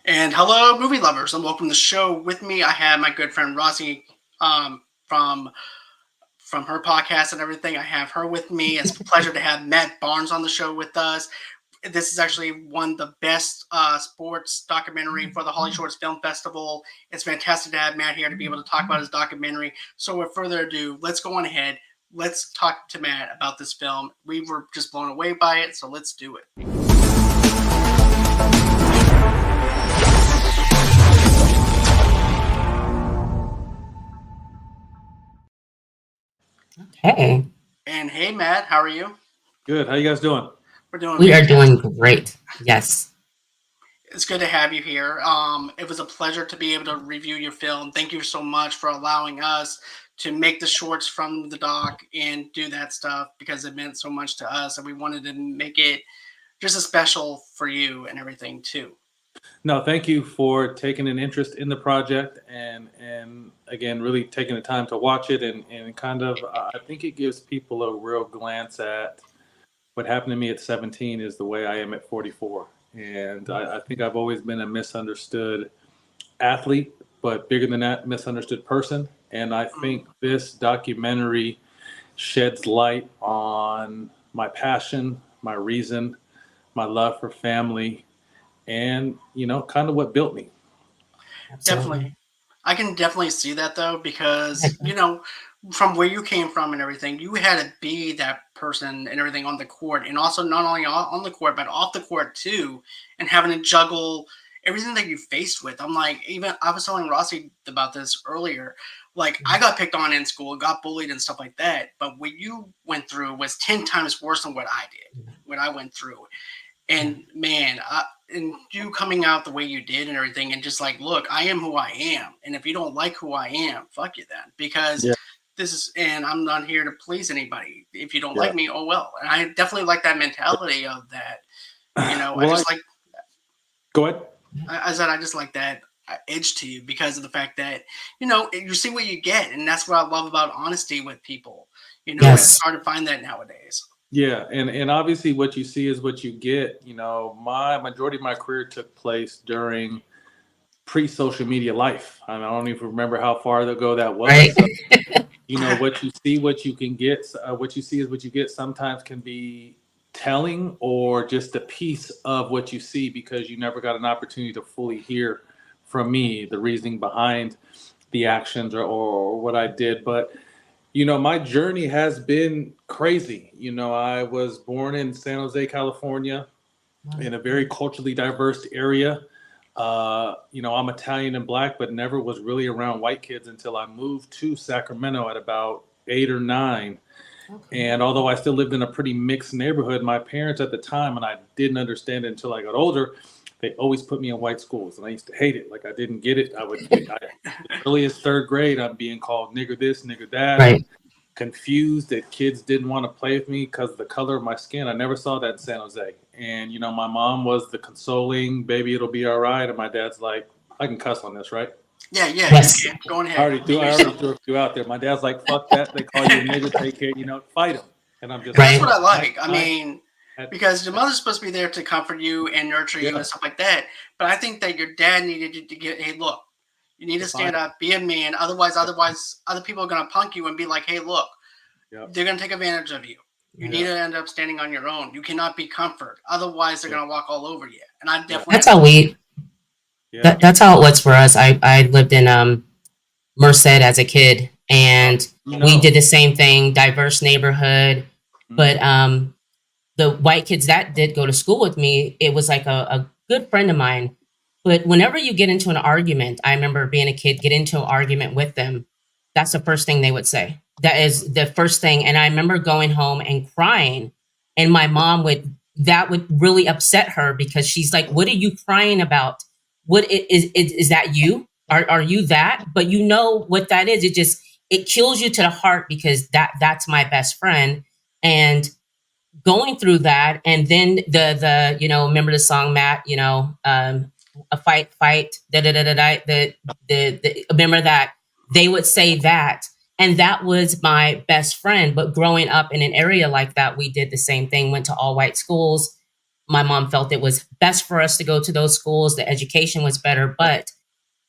And hello, movie lovers, and welcome to the show. With me, I have my good friend Rossie from her podcast and everything. I have her with me. It's a pleasure to have Matt Barnes on the show with us. This is actually one of the best sports documentary for the Holly Shorts Film Festival. It's fantastic to have Matt here to be able to talk about his documentary. So, with further ado, let's go on ahead. Let's talk to Matt about this film. We were just blown away by it, so let's do it. Hey, And hey, Matt, how are you? Good. How you guys doing? We're doing we are fantastic. doing great. Yes. It's good to have you here. It was a pleasure to be able to review your film. Thank you so much for allowing us to make the shorts from the doc and do that stuff because it meant so much to us, and we wanted to make it just as special for you and everything too. No, thank you for taking an interest in the project and again really taking the time to watch it and kind of I think it gives people a real glance at what happened to me at 17 is the way I am at 44. And I think I've always been a misunderstood athlete, but bigger than that, misunderstood person. And I think this documentary sheds light on my passion, my reason, my love for family, and kind of what built me. Definitely. I can definitely see that though, because from where you came from and everything, you had to be that person and everything on the court, and also not only on the court but off the court too, and having to juggle everything that you faced with. I'm like, even I was telling Rossie about this earlier. Like, I got picked on in school, got bullied and stuff like that, but what you went through was 10 times worse than what I did, what I went through. And man, and you coming out the way you did and everything, and just like, look, I am who I am, and if you don't like who I am, fuck you then, because Yeah. this is, and I'm not here to please anybody. If you don't Yeah. like me, oh well. And I definitely like that mentality of that. I Well, just like, go ahead. I said, I just like that edge to you because of the fact that you see what you get, and that's what I love about honesty with people. It's Yes. hard to find that nowadays. Yeah, and obviously what you see is what you get. My majority of my career took place during pre-social media life. I don't even remember how far ago that was. Right. So, what you see, what you can get, what you see is what you get. Sometimes can be telling or just a piece of what you see because you never got an opportunity to fully hear from me the reasoning behind the actions or what I did. But my journey has been crazy. I was born in San Jose, California, in a very culturally diverse area. I'm Italian and black, but never was really around white kids until I moved to Sacramento at about 8 or 9. And although I still lived in a pretty mixed neighborhood, my parents at the time, and I didn't understand it until I got older, they always put me in white schools, and I used to hate it. Like, I didn't get it. As early as third grade, I'm being called nigger this, nigger that. Right. Confused that kids didn't want to play with me because of the color of my skin. I never saw that in San Jose. And, my mom was the consoling, baby, it'll be all right. And my dad's like, I can cuss on this, right? Yeah, Yes. you can. Go ahead. I already threw a few out there. My dad's like, fuck that. They call you a nigger, take care, fight them. And I'm just That's Right. what I like. I mean, because the mother's supposed to be there to comfort you and nurture you Yeah. and stuff like that. But I think that your dad needed to get, hey, look, you need to stand up, be a man. Otherwise, other people are gonna punk you and be like, hey, look, Yep. they're gonna take advantage of you. You need to end up standing on your own. You cannot be comfort. Otherwise, they're gonna walk all over you. And I definitely That's how Yeah. that's how it was for us. I lived in Merced as a kid, and we did the same thing, diverse neighborhood. But the white kids that did go to school with me, it was like a good friend of mine. But whenever you get into an argument, I remember being a kid, get into an argument with them. That's the first thing they would say. That is the first thing. And I remember going home and crying, and my mom that would really upset her because she's like, "What are you crying about? Is that you? Are you that?" But you know what that is. It kills you to the heart because that's my best friend. And going through that, and then the remember the song, Matt, a fight da da da da da, the remember that they would say that, and that was my best friend. But growing up in an area like that, we did the same thing, went to all white schools, my mom felt it was best for us to go to those schools. The education was better, but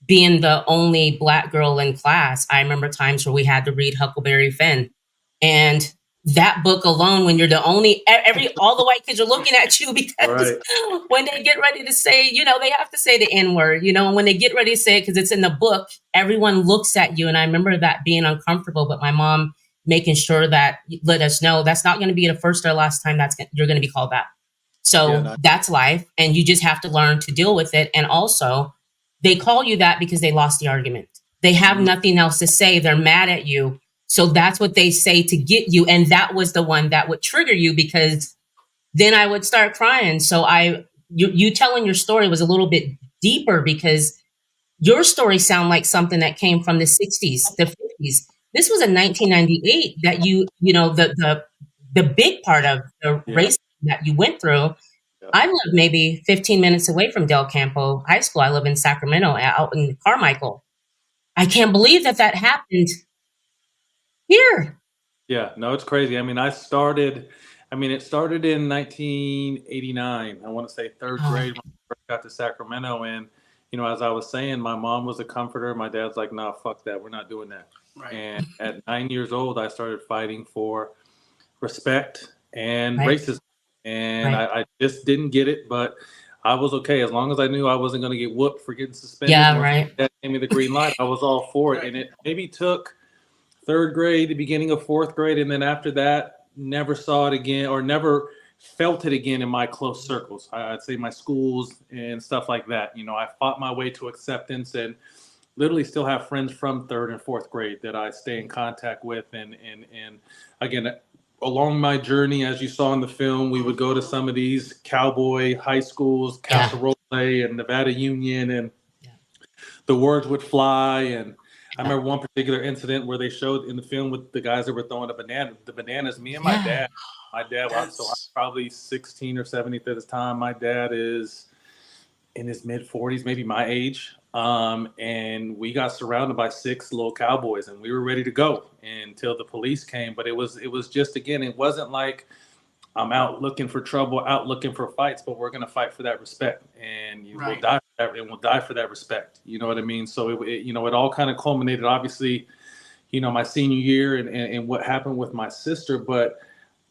being the only Black girl in class, I remember times where we had to read Huckleberry Finn. And that book alone, when you're the only, all the white kids are looking at you because when they get ready to say, they have to say the N word, and when they get ready to say it, because it's in the book, everyone looks at you. And I remember that being uncomfortable, but my mom making sure that let us know that's not going to be the first or last time you're going to be called that. So that's life. And you just have to learn to deal with it. And also, they call you that because they lost the argument. They have nothing else to say. They're mad at you. So that's what they say to get you. And that was the one that would trigger you, because then I would start crying. So you telling your story was a little bit deeper, because your story sound like something that came from the 60s, the 50s. This was in 1998 that the big part of the race that you went through. I live maybe 15 minutes away from Del Campo High School. I live in Sacramento, out in Carmichael. I can't believe that happened here. Yeah, no, it's crazy. I mean, it started in 1989. I want to say third grade when I first got to Sacramento. And, as I was saying, my mom was a comforter. My dad's like, nah, fuck that. We're not doing that. Right. And at 9 years old, I started fighting for respect and racism. And I just didn't get it, but I was okay. As long as I knew I wasn't going to get whooped for getting suspended. Yeah, right. That gave me the green light. I was all for it. And it maybe took third grade, the beginning of fourth grade, and then after that, never saw it again or never felt it again in my close circles. I'd say my schools and stuff like that. I fought my way to acceptance and literally still have friends from third and fourth grade that I stay in contact with. And again, along my journey, as you saw in the film, we would go to some of these cowboy high schools, Casa Roble and Nevada Union, and the words would fly. And I remember one particular incident where they showed in the film with the guys that were throwing the bananas, me and my dad. So I'm probably 16 or 17 at this time. My dad is in his mid 40s, maybe my age. And we got surrounded by 6 little cowboys, and we were ready to go until the police came. But it was just, again, it wasn't like I'm out looking for trouble, out looking for fights, but we're going to fight for that respect, and we'll die for that, and we'll die for that respect. You know what I mean? So it all kind of culminated, obviously, my senior year and what happened with my sister. But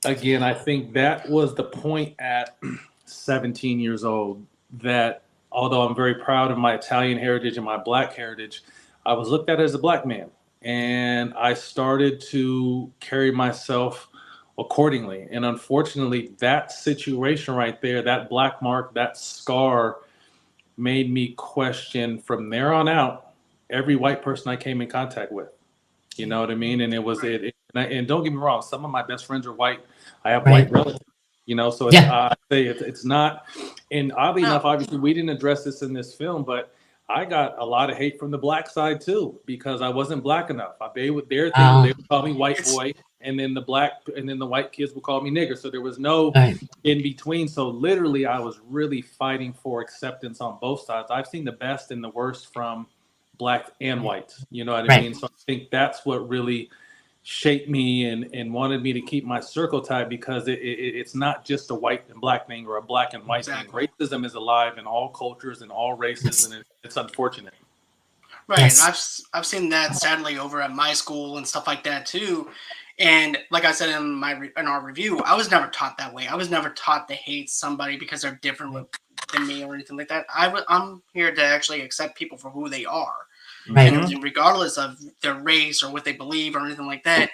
again, I think that was the point at 17 years old that, although I'm very proud of my Italian heritage and my Black heritage, I was looked at as a Black man, and I started to carry myself accordingly. And unfortunately, that situation right there, that black mark, that scar, made me question from there on out every white person I came in contact with. You know what I mean? And it was and don't get me wrong, some of my best friends are white. I have white relatives. So it's, I say it's not. And oddly enough, obviously, we didn't address this in this film, but I got a lot of hate from the Black side too, because I wasn't Black enough. They would call me white boy, and then the white kids would call me nigger. So there was no in between. So literally, I was really fighting for acceptance on both sides. I've seen the best and the worst from Black and white. You know what I mean? So I think that's what really shaped me and wanted me to keep my circle tight, because it's not just a white and Black thing or a Black and white thing. Racism is alive in all cultures and all races, and it's unfortunate. Right. And I've seen that sadly over at my school and stuff like that too. And like I said in our review, I was never taught that way. I was never taught to hate somebody because they're different than me or anything like that. I'm here to actually accept people for who they are. And regardless of their race or what they believe or anything like that,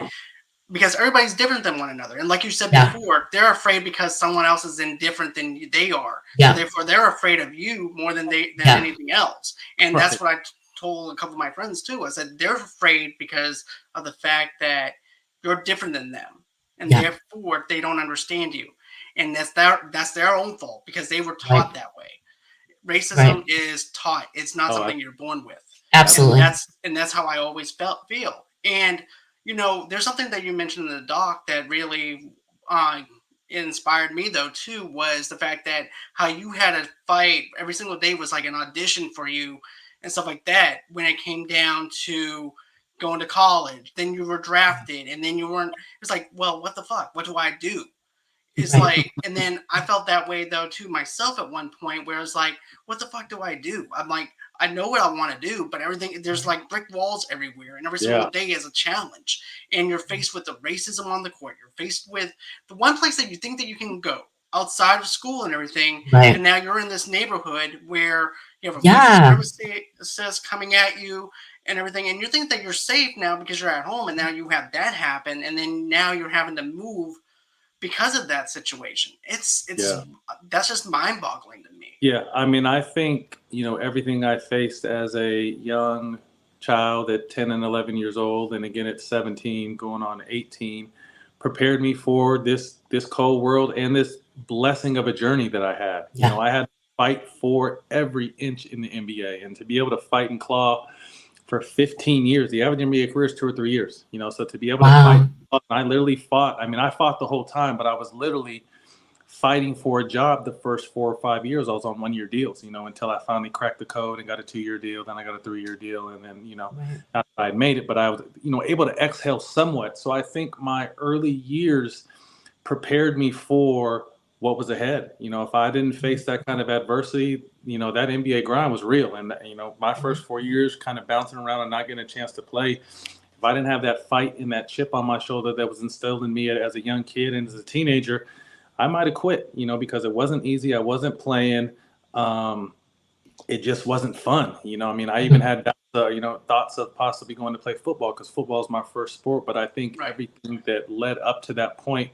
because everybody's different than one another. And like you said before, they're afraid because someone else is indifferent than they are. So therefore, they're afraid of you more than anything else. And that's what I told a couple of my friends too. I said they're afraid because of the fact that you're different than them, and therefore they don't understand you. And that's their own fault, because they were taught that way. Racism is taught. It's not something you're born with. Absolutely. And that's how I always feel. And there's something that you mentioned in the doc that really inspired me though too, was the fact that how you had to fight every single day was like an audition for you and stuff like that. When it came down to going to college, then you were drafted, and then you weren't. It's like, well, what the fuck? What do I do? It's Right. like, and then I felt that way though too myself at one point, where it's like, what the fuck do I do? I'm like, I know what I want to do, but everything, there's like brick walls everywhere, and every single Yeah. day is a challenge. And you're faced with the racism on the court. You're faced with the one place that you think that you can go outside of school and everything, and Right. now you're in this neighborhood where you have a white Yeah. supremacist coming at you and everything, and you think that you're safe now because you're at home, and now you have that happen, and then now you're having to move because of that situation. It's Yeah. that's just mind boggling to me. Yeah, I mean, I think, everything I faced as a young child at 10 and 11 years old, and again at 17, going on 18, prepared me for this cold world and this blessing of a journey that I had. Yeah. I had to fight for every inch in the NBA, and to be able to fight and claw for 15 years. The average NBA career is 2 or 3 years. So to be able to fight, Wow. I literally fought. I mean, I fought the whole time, but I was literally fighting for a job the first 4 or 5 years. I was on 1 year deals, until I finally cracked the code and got a 2 year deal. Then I got a 3 year deal. And then, Right. after I had made it, but I was, able to exhale somewhat. So I think my early years prepared me for what was ahead. If I didn't face that kind of adversity, that NBA grind was real. And, my first 4 years kind of bouncing around and not getting a chance to play. If I didn't have that fight and that chip on my shoulder that was instilled in me as a young kid and as a teenager, I might have quit, because it wasn't easy. I wasn't playing. It just wasn't fun. I mean, I even had thoughts of possibly going to play football because football is my first sport. But I think Right. everything that led up to that point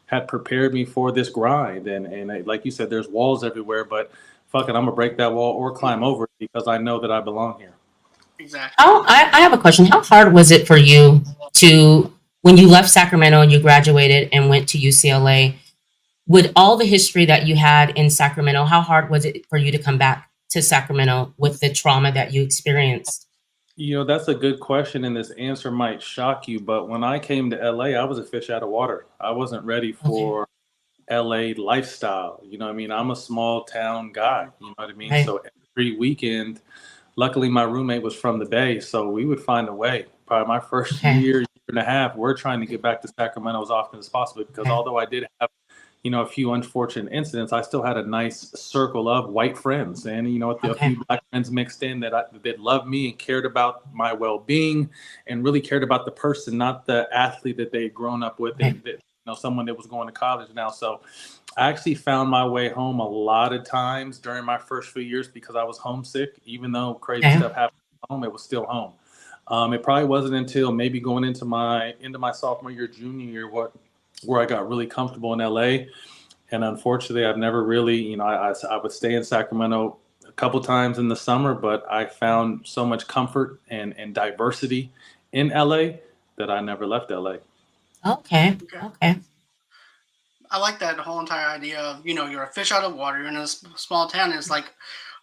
had prepared me for this grind. And like you said, there's walls everywhere, but fuck it, I'm gonna break that wall or climb over it because I know that I belong here. Exactly. I have a question. How hard was it for you to, when you left Sacramento and you graduated and went to UCLA, with all the history that you had in Sacramento, how hard was it for you to come back to Sacramento with the trauma that you experienced? That's a good question, and this answer might shock you, but when I came to LA, I was a fish out of water. I wasn't ready Okay. for LA lifestyle. I mean, I'm a small town guy, you know what I mean? Right. So every weekend, luckily my roommate was from the Bay, so we would find a way. Probably my first Okay. year and a half, we're trying to get back to Sacramento as often as possible because Okay. although I did have a few unfortunate incidents, I still had a nice circle of white friends and, a Okay. few black friends mixed in that loved me and cared about my well-being and really cared about the person, not the athlete that they'd grown up with Right. and that, someone that was going to college now. So I actually found my way home a lot of times during my first few years because I was homesick. Even though crazy Okay. stuff happened at home, it was still home. It probably wasn't until maybe going into my sophomore year, junior year, where I got really comfortable in LA. And unfortunately, I've never really, I would stay in Sacramento a couple times in the summer, but I found so much comfort and diversity in LA that I never left LA. Okay. Okay. Okay. I like that whole entire idea of, you're a fish out of water. You're in a small town, and it's like,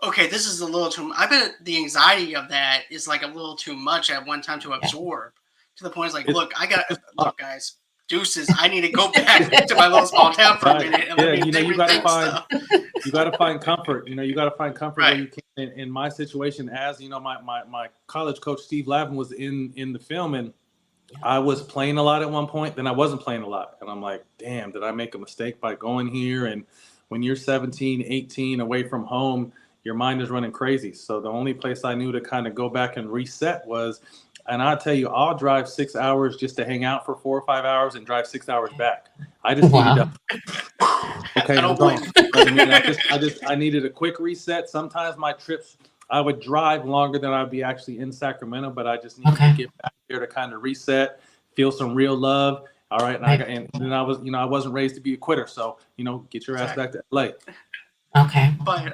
okay, this is a little too. I bet the anxiety of that is like a little too much at one time to Yeah. absorb. To the point, it's like, It's, look, I got it's look, guys, deuces. I need to go back to my little small town for a right. minute and Yeah, let me you got to rethink find stuff. comfort. You got to find comfort where Right. you can. In my situation, as my college coach Steve Lavin was in the film, and I was playing a lot at one point, then I wasn't playing a lot. And I'm like, damn, did I make a mistake by going here? And when you're 17, 18 away from home, your mind is running crazy. So the only place I knew to kind of go back and reset was, and I'll tell you, I'll drive 6 hours just to hang out for 4 or 5 hours and drive 6 hours back. I just needed Wow. okay, I I'm don't blame gone. you. You know what I mean? I needed a quick reset. Sometimes my trips, I would drive longer than I'd be actually in Sacramento, but I just needed Okay. to get back there to kind of reset, feel some real love. All right, and Right. and then I wasn't raised to be a quitter, so get your ass back to LA. Okay. But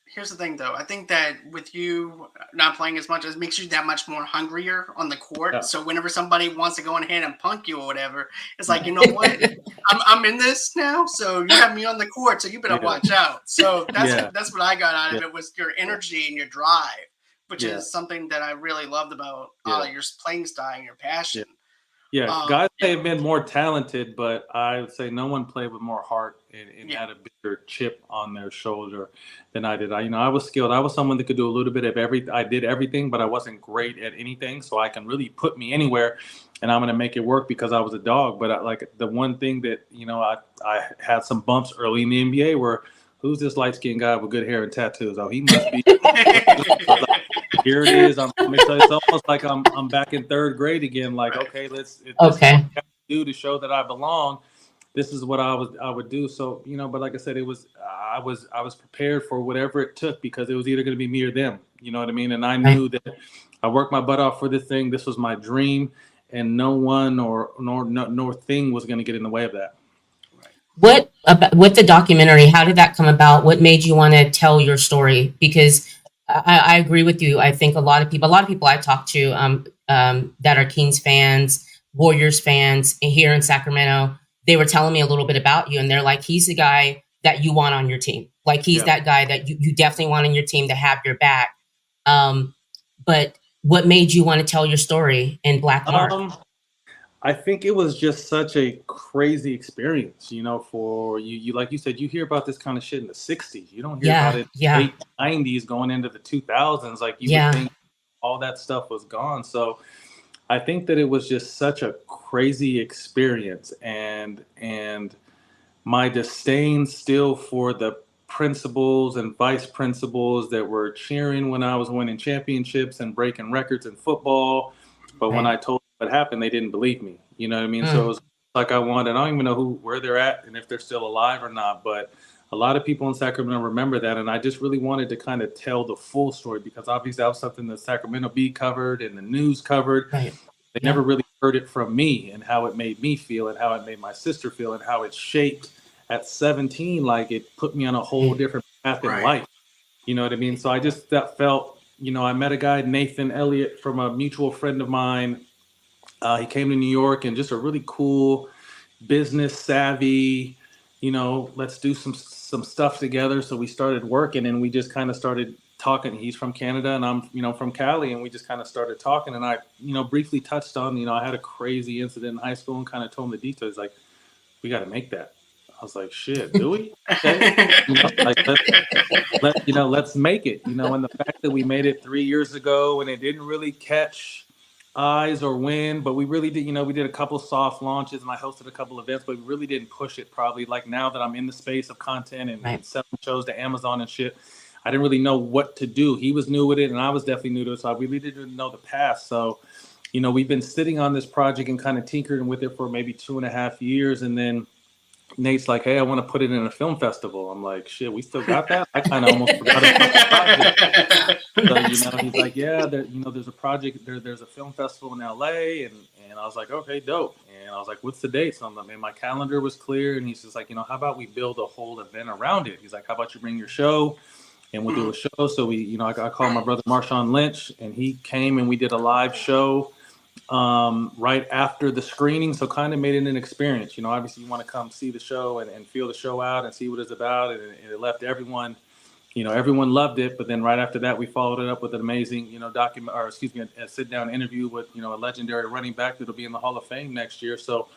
here's the thing, though. I think that with you not playing as much, it makes you that much more hungrier on the court. Yeah. So whenever somebody wants to go in ahead and punk you or whatever, it's like, you know what? I'm in this now, so you have me on the court, so you better Yeah. watch out. So Yeah. that's what I got out of Yeah. it, was your energy and your drive, which Yeah. is something that I really loved about Yeah. your playing style and your passion. Yeah, guys may have been more talented, but I would say no one played with more heart and had a bigger chip on their shoulder than I did. I was skilled. I was someone that could do a little bit of I did everything, but I wasn't great at anything. So I can really put me anywhere, and I'm going to make it work because I was a dog. But like the one thing that I had some bumps early in the NBA where who's this light skinned guy with good hair and tattoos? Oh, he must be. Here it is. It's almost like I'm back in third grade again. Like, okay, this is what I have to do to show that I belong. This is what I would do. So, but like I said, I was prepared for whatever it took because it was either going to be me or them. You know what I mean? And I knew that I worked my butt off for this thing. This was my dream, and no one nor thing was going to get in the way of that. What about with the documentary? How did that come about? What made you want to tell your story? Because I agree with you. I think a lot of people I talk to that are Kings fans, Warriors fans here in Sacramento, they were telling me a little bit about you, and they're like, he's the guy that you want on your team. Like he's that guy that you definitely want on your team to have your back. But what made you want to tell your story in Black Mark? I think it was just such a crazy experience, for you like you said, you hear about this kind of shit in the 60s. You don't hear about it in the late 90s going into the 2000s. Like you would think all that stuff was gone. So I think that it was just such a crazy experience, and my disdain still for the principals and vice principals that were cheering when I was winning championships and breaking records in football. But when I told them what happened, they didn't believe me. You know what I mean? So it was like I don't even know where they're at and if they're still alive or not. But a lot of people in Sacramento remember that. And I just really wanted to kind of tell the full story because obviously that was something the Sacramento Bee covered and the news covered. They never really heard it from me and how it made me feel and how it made my sister feel and how it shaped at 17. Like it put me on a whole different path in life. You know what I mean? So I just felt, I met a guy, Nathan Elliott, from a mutual friend of mine. He came to New York and just a really cool, business savvy, let's do some stuff together. So we started working and we just kind of started talking. He's from Canada and I'm, from Cali, and we just kind of started talking. And I, briefly touched on, I had a crazy incident in higigh school and kind of told him the details. Like, we got to make that. I was like, shit, do we? Okay. Let's make it, and the fact that we made it 3 years ago and it didn't really catch eyes or win, but we really did, we did a couple soft launches and I hosted a couple events, but we really didn't push it probably. Like now that I'm in the space of content and selling shows to Amazon and shit, I didn't really know what to do. He was new with it and I was definitely new to it. So I really didn't know the path. So, we've been sitting on this project and kind of tinkering with it for maybe 2.5 years. And then Nate's like, hey, I want to put it in a film festival. I'm like, shit, we still got that? I kind of almost forgot about the project. So, he's like, yeah, there's a project, there's a film festival in LA. And I was like, okay, dope. And I was like, what's the dates? And I'm like, my calendar was clear. And he's just like, how about we build a whole event around it? He's like, how about you bring your show and we'll do a show. So we, I called my brother Marshawn Lynch and he came and we did a live show right after the screening, so kind of made it an experience. Obviously you want to come see the show and feel the show out and see what it's about, and it left everyone, everyone loved it. But then right after that, we followed it up with an amazing, a sit down interview with, a legendary running back that'll be in the Hall of Fame next year. So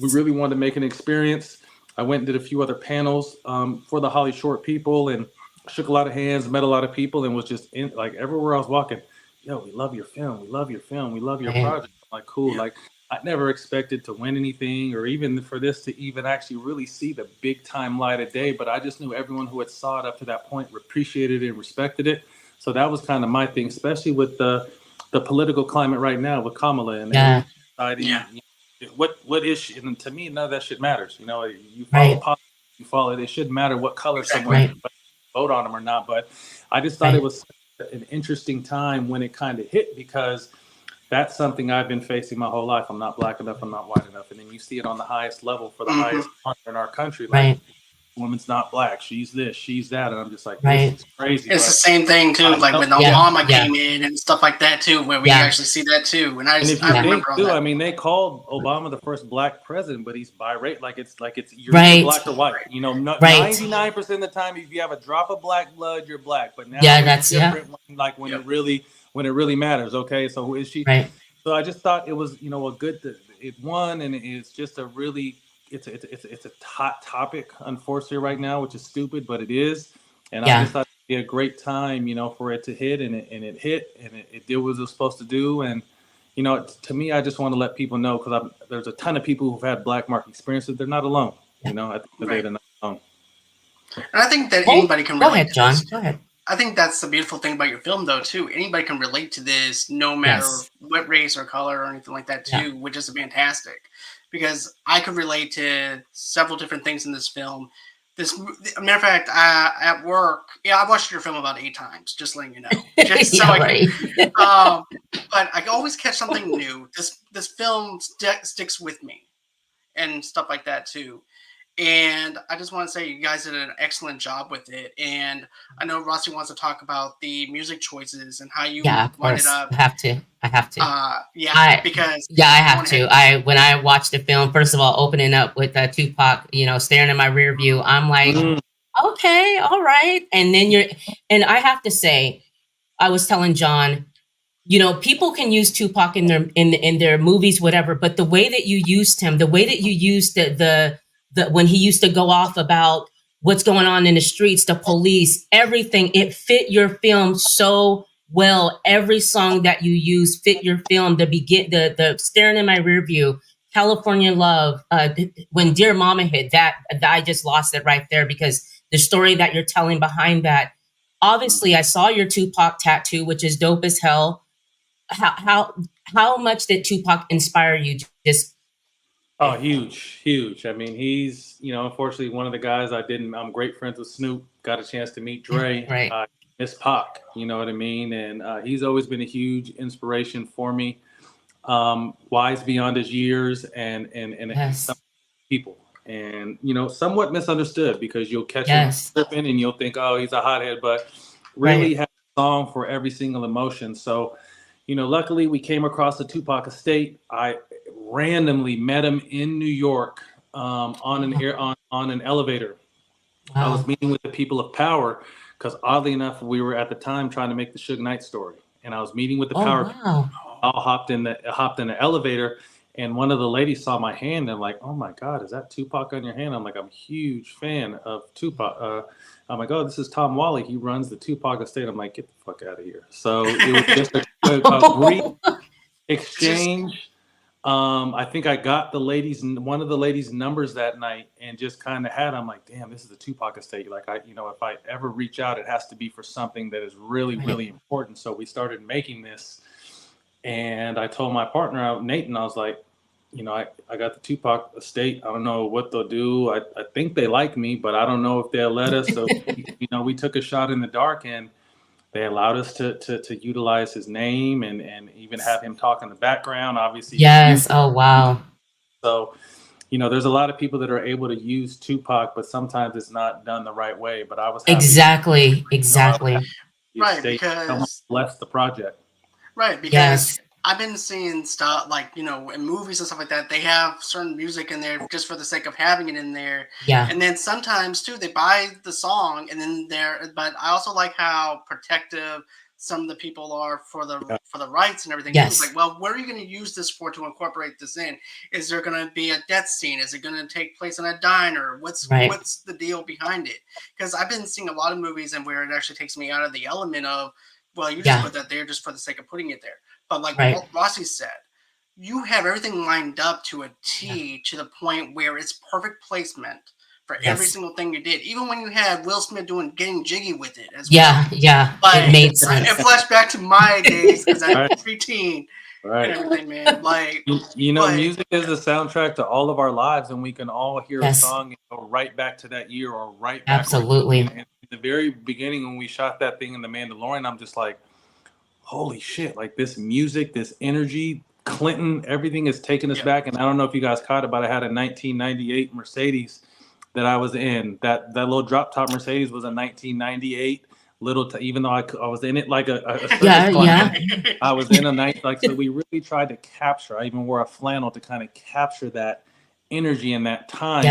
we really wanted to make an experience. I went and did a few other panels for the Holly Short people and shook a lot of hands, met a lot of people, and was just in, like, everywhere I was walking, yo, we love your film. We love your film. We love your project. I'm like, cool. Like, I never expected to win anything or even for this to even actually really see the big time light of day. But I just knew everyone who had saw it up to that point appreciated it and respected it. So that was kind of my thing, especially with the political climate right now with Kamala and deciding what issue. And to me, none of that shit matters. You follow politics, you follow it. It shouldn't matter what color someone vote on them or not. But I just thought it was an interesting time when it kind of hit, because that's something I've been facing my whole life. I'm not black enough. I'm not white enough. And then you see it on the highest level for the highest honor in our country. Like, woman's not black. She's this, she's that. And I'm just like, this is crazy. It's the same thing too. Like when Obama came in and stuff like that too, where we actually see that too. And if you think too, I mean, they called Obama the first black president, but he's biracial. Like it's you're black or white. 99% of the time, if you have a drop of black blood, you're black. But now it's different. Like when it really matters. Okay, so who is she? So I just thought it was, a good it won, and it's just a really it's a hot topic, unfortunately, right now, which is stupid, but it is. And I Yeah. just thought it'd be a great time, for it to hit, and it hit, and it did what it was supposed to do. And to me, I just want to let people know, because there's a ton of people who've had black market experiences. They're not alone. Yeah. At the end of the day, Right. they're not alone. And I think that Well, anybody can go relate ahead, to John. this. Go ahead. I think that's the beautiful thing about your film, though, too. Anybody can relate to this, no matter Yes. what race or color or anything like that, Yeah. too, which is fantastic. Because I could relate to several different things in this film. Matter of fact, at work, I watched your film about 8 times, just letting you know, just so Yeah, I right. can. But I always catch something new. This film sticks with me, and stuff like that too. And I just want to say you guys did an excellent job with it. And I know Rossie wants to talk about the music choices and how Yeah, you of lined it course. up. I have to. Because Yeah, I have going ahead. to. When I watched the film, first of all, opening up with Tupac, staring in my rear view, I'm like, okay, all right. And then I have to say, I was telling John, people can use Tupac in their movies, whatever, but the way that you used him, the way that you used the when he used to go off about what's going on in the streets, the police, everything, it fit your film so well. Every song that you use fit your film. The staring in my rear view, California Love, when Dear Mama hit that, I just lost it right there, because the story that you're telling behind that. Obviously, I saw your Tupac tattoo, which is dope as hell. How much did Tupac inspire you? Oh, huge. I mean, he's, unfortunately, one of the guys I'm great friends with Snoop, got a chance to meet Dre, Right. Miss Pac, you know what I mean? And he's always been a huge inspiration for me, wise beyond his years, and Yes. some people. And, somewhat misunderstood, because you'll catch him Yes. slipping and you'll think, oh, he's a hothead, but really has a song for every single emotion. So, luckily we came across the Tupac estate. I randomly met him in New York, on an elevator. Wow. I was meeting with the people of power, because oddly enough, we were at the time trying to make the Suge Knight story, and I was meeting with the power. Wow. I hopped in the elevator, and one of the ladies saw my hand, and like, oh my God, is that Tupac on your hand? I'm like, I'm a huge fan of Tupac. I'm like, oh, this is Tom Wally. He runs the Tupac estate. I'm like, get the fuck out of here. So it was just a great exchange. I think I got one of the ladies' numbers that night, and just kind of I'm like, damn, this is the Tupac estate. Like, if I ever reach out, it has to be for something that is really, really important. So we started making this, and I told my partner, Nathan, I was like, I got the Tupac estate. I don't know what they'll do. I think they like me, but I don't know if they'll let us. So, we took a shot in the dark, and they allowed us to utilize his name, and even have him talk in the background, obviously. Yes. Oh, wow. So, there's a lot of people that are able to use Tupac, but sometimes it's not done the right way. But I was happy. Exactly. Right, because bless the project. Right, because Yes. I've been seeing stuff like, in movies and stuff like that, they have certain music in there just for the sake of having it in there. Yeah. And then sometimes too, they buy the song and then but I also like how protective some of the people are for the rights and everything. Yes. It's like, well, what are you going to use this for to incorporate this in? Is there going to be a death scene? Is it going to take place in a diner? What's the deal behind it? Because I've been seeing a lot of movies and where it actually takes me out of the element of, well, you just put that there just for the sake of putting it there. But like Rossie said, you have everything lined up to a T, to the point where it's perfect placement for every single thing you did. Even when you had Will Smith getting jiggy with it as well. Yeah. Like, it made sense. It flashed back to my days because I was preteen and everything, man. Like, music is the soundtrack to all of our lives, and we can all hear a song and go right back to that year, or right back. Absolutely. And in the very beginning, when we shot that thing in The Mandalorian, I'm just like, holy shit, like this music, this energy, Clinton, everything is taking us back. And I don't know if you guys caught it, but I had a 1998 Mercedes that I was in. That little drop top Mercedes was a 1998 even though I was in it like a I was in a night, like, so we really tried to capture. I even wore a flannel to kind of capture that energy in that time.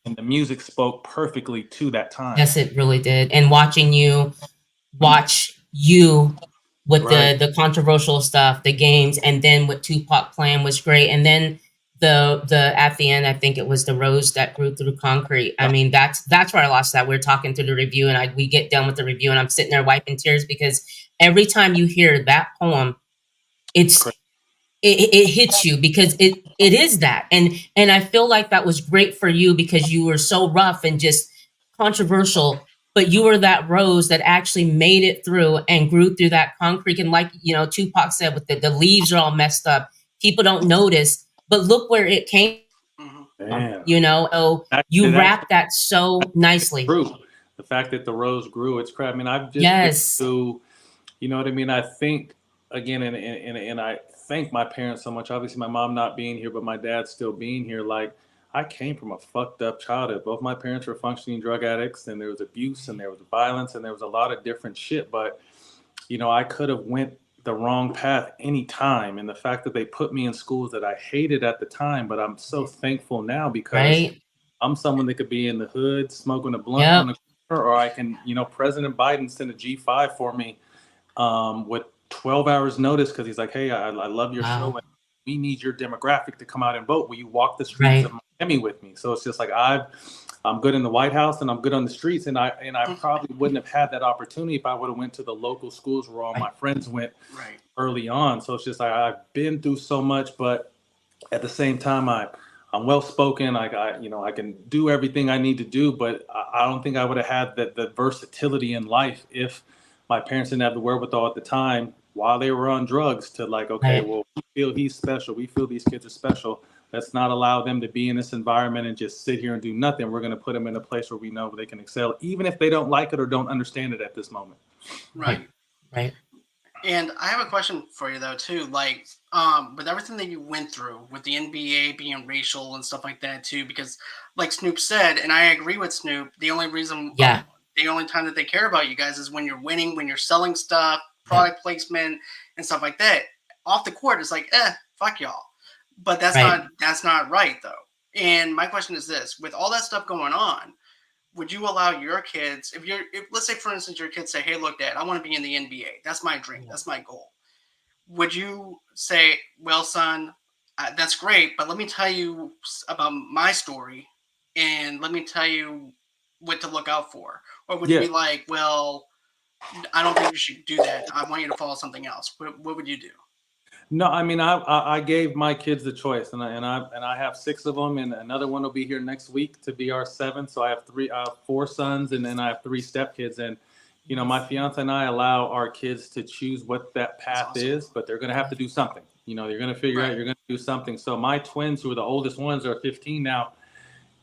And the music spoke perfectly to that time. Yes, it really did. And watching you with the controversial stuff, the games, and then what Tupac playing was great. And then the at the end, I think it was the rose that grew through concrete. I mean, that's where I lost that. We're talking through the review, and we get done with the review, and I'm sitting there wiping tears because every time you hear that poem, it's it hits you because it is that, and I feel like that was great for you because you were so rough and just controversial, but you were that rose that actually made it through and grew through that concrete. And like Tupac said, with the leaves are all messed up, people don't notice, but look where it came from. So you wrapped that so nicely. Grew. The fact that the rose grew, it's crap. I mean, I've just been through, you know what I mean? I think again, and I thank my parents so much. Obviously, my mom not being here, but my dad still being here. Like, I came from a fucked up childhood. Both my parents were functioning drug addicts, and there was abuse, and there was violence, and there was a lot of different shit. But I could have went the wrong path any time, and the fact that they put me in schools that I hated at the time, but I'm so thankful now because I'm someone that could be in the hood smoking a blunt on the corner, or I can, President Biden sent a G5 for me with 12 hours notice because he's like, hey, I love your show, and we need your demographic to come out and vote. Will you walk the streets of Miami with me? So it's just like I'm good in the White House and I'm good on the streets, and I probably wouldn't have had that opportunity if I would have went to the local schools where all my friends went early on. So it's just like I've been through so much, but at the same time I'm well spoken. I can do everything I need to do, but I don't think I would have had the versatility in life if my parents didn't have the wherewithal at the time while they were on drugs to like, okay, well, we feel he's special. We feel these kids are special. Let's not allow them to be in this environment and just sit here and do nothing. We're going to put them in a place where we know they can excel, even if they don't like it or don't understand it at this moment. Right. And I have a question for you though too. Like, with everything that you went through with the NBA being racial and stuff like that too, because like Snoop said, and I agree with Snoop, the only reason, the only time that they care about you guys is when you're winning, when you're selling stuff, product placement and stuff like that. Off the court, it's like, fuck y'all. But that's not right though. And my question is this: with all that stuff going on, would you allow your kids, if let's say for instance your kids say, hey, look, Dad, I want to be in the NBA. That's my dream. That's my goal. Would you say, well, son, that's great, but let me tell you about my story and let me tell you what to look out for? Or would you be like, well, I don't think you should do that. I want you to follow something else. What would you do? No, I mean, I gave my kids the choice, and I have 6 of them, and another one will be here next week to be our 7th. So I have 4 sons, and then I have 3 stepkids. And my fiance and I allow our kids to choose what that path is, but they're going to have to do something. You're going to figure out you're going to do something. So my twins, who are the oldest ones, are 15 now.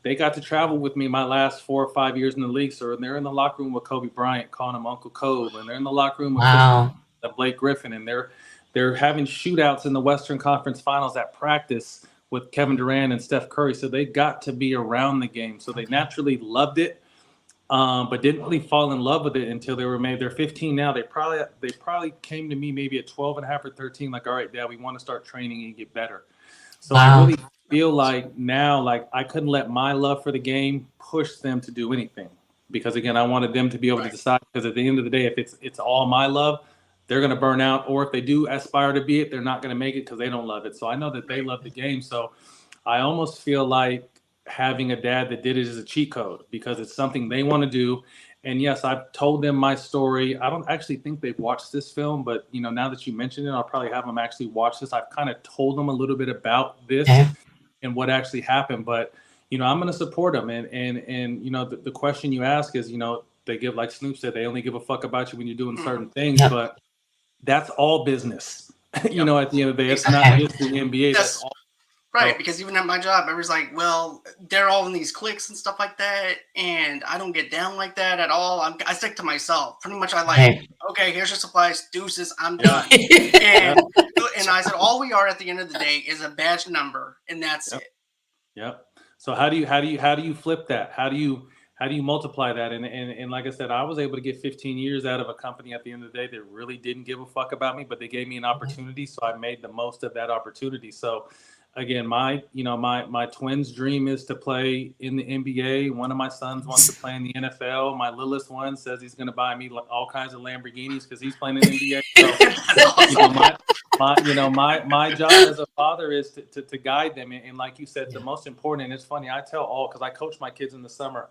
They got to travel with me my last 4 or 5 years in the league. So they're in the locker room with Kobe Bryant, calling him Uncle Kobe, and they're in the locker room with Blake Griffin, and they're having shootouts in the Western Conference Finals at practice with Kevin Durant and Steph Curry. So they got to be around the game. So they naturally loved it, but didn't really fall in love with it until they're 15 now. They probably came to me maybe at 12 and a half or 13, like, all right, Dad, we want to start training and get better. So I really feel like now, like, I couldn't let my love for the game push them to do anything. Because again, I wanted them to be able to decide, because at the end of the day, if it's all my love, they're going to burn out, or if they do aspire to be it, they're not going to make it because they don't love it. So I know that they love the game. So I almost feel like having a dad that did it is a cheat code, because it's something they want to do. And yes, I've told them my story. I don't actually think they've watched this film, but now that you mentioned it, I'll probably have them actually watch this. I've kind of told them a little bit about this and what actually happened, but I'm going to support them. And the question you ask is, they give, like Snoop said, they only give a fuck about you when you're doing certain things, but that's all business. At the end of the day, it's not just the NBA. That's all. Right, because even at my job, everyone's like, well, they're all in these cliques and stuff like that, and I don't get down like that at all. I stick to myself. Pretty much okay, here's your supplies, deuces, I'm done. And I said, all we are at the end of the day is a badge number, and that's it. Yep. So how do you flip that? How do you multiply that? And like I said, I was able to get 15 years out of a company at the end of the day that really didn't give a fuck about me, but they gave me an opportunity. So I made the most of that opportunity. So again, my twins' dream is to play in the NBA. One of my sons wants to play in the NFL. My littlest one says he's going to buy me all kinds of Lamborghinis because he's playing in the NBA. So, my job as a father is to guide them. And like you said, the most important, and it's funny, I tell all, because I coach my kids in the summer,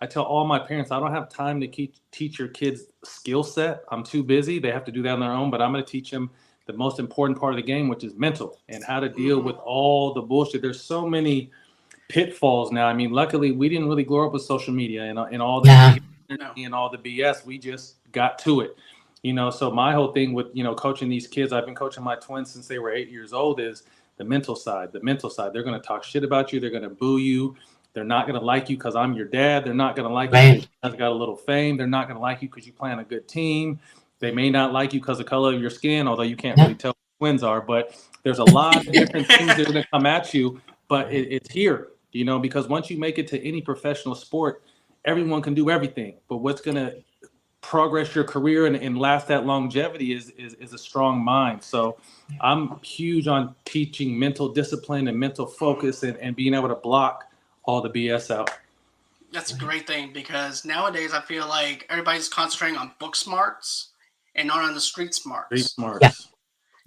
I tell all my parents, I don't have time to teach your kids skill set. I'm too busy. They have to do that on their own, but I'm going to teach them the most important part of the game, which is mental and how to deal with all the bullshit. There's so many pitfalls now. I mean, luckily we didn't really grow up with social media and all the and all the BS. We just got to it. So my whole thing with, coaching these kids, I've been coaching my twins since they were 8 years old, is the mental side. They're going to talk shit about you. They're going to boo you. They're not going to like you because I'm your dad. They're not going to like you because you got a little fame. They're not going to like you because you play on a good team. They may not like you because of the color of your skin, although you can't really tell who twins are. But there's a lot of different things that are going to come at you. But it's here, because once you make it to any professional sport, everyone can do everything. But what's going to progress your career and last that longevity is a strong mind. So I'm huge on teaching mental discipline and mental focus and being able to block all the BS out. That's a great thing, because nowadays I feel like everybody's concentrating on book smarts and not on the street smarts. Street smarts.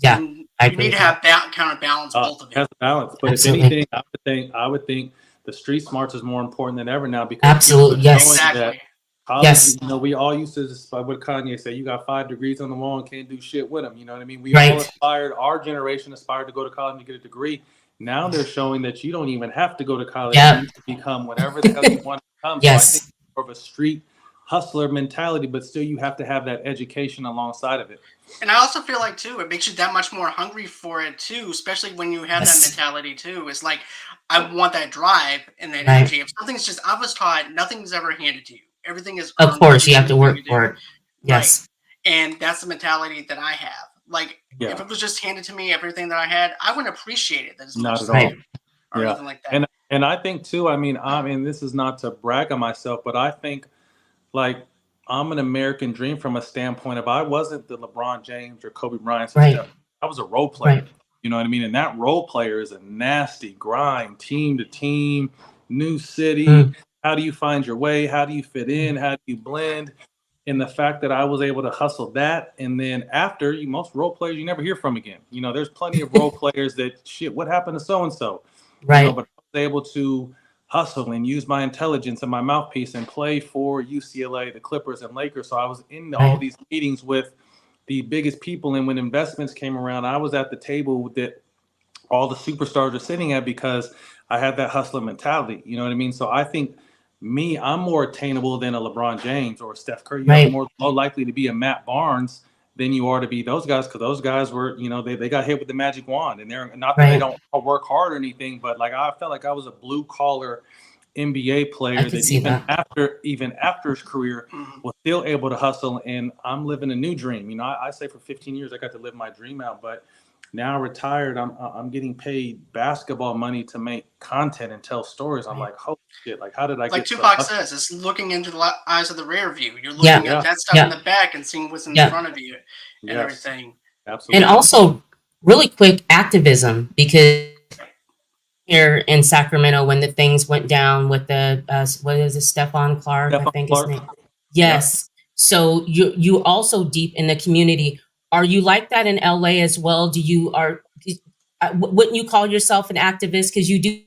Yeah. And you need to have counterbalance both of it. Has balance. But Absolutely. if anything, I would think the street smarts is more important than ever now, because Absolutely, yes. Exactly. College, Yes. We all used to, what Kanye say, you got 5 degrees on the wall and can't do shit with them. You know what I mean? We all aspired, our generation aspired to go to college and get a degree. Now they're showing that you don't even have to go to college. Yeah. You can become whatever the hell you want to become. Yes. So I think more of a street hustler mentality, but still you have to have that education alongside of it. And I also feel like, too, it makes you that much more hungry for it, too, especially when you have that mentality, too. It's like, I want that drive and that energy. If something's just, I was taught, nothing's ever handed to you. Everything is Of course, you have to work for it. Yes. Right. And that's the mentality that I have. Like, if it was just handed to me, everything that I had, I wouldn't appreciate it as much. Not at all. Or anything like that. And I think, too, I mean, this is not to brag on myself, but I think, like, I'm an American dream from a standpoint of, I wasn't the LeBron James or Kobe Bryant. I was a role player. Right. You know what I mean? And that role player is a nasty grind, team to team, new city. How do you find your way? How do you fit in? How do you blend? And the fact that I was able to hustle that, and then after, most role players you never hear from again. There's plenty of role players that, shit, what happened to so-and-so? Right. But I was able to hustle and use my intelligence and my mouthpiece and play for UCLA, the Clippers, and Lakers. So I was in all these meetings with the biggest people. And when investments came around, I was at the table that all the superstars are sitting at, because I had that hustler mentality. You know what I mean? So I think I'm more attainable than a LeBron James or a Steph Curry. You're more likely to be a Matt Barnes than you are to be those guys, because those guys were, they got hit with the magic wand, and they're not that they don't work hard or anything, but like I felt like I was a blue collar NBA player that even after his career was still able to hustle. And I'm living a new dream. I say for 15 years I got to live my dream out, but now retired, I'm getting paid basketball money to make content and tell stories. I'm like, holy shit! Like, how did I get? Like Tupac says, it's looking into the eyes of the rear view. You're looking at that stuff in the back and seeing what's in front of you and everything. Absolutely. And also, really quick, activism, because here in Sacramento, when the things went down with the what is it, Stephon Clark? I think his name. Yes. So you also deep in the community. Are you like that in LA as well? Wouldn't you call yourself an activist, because you do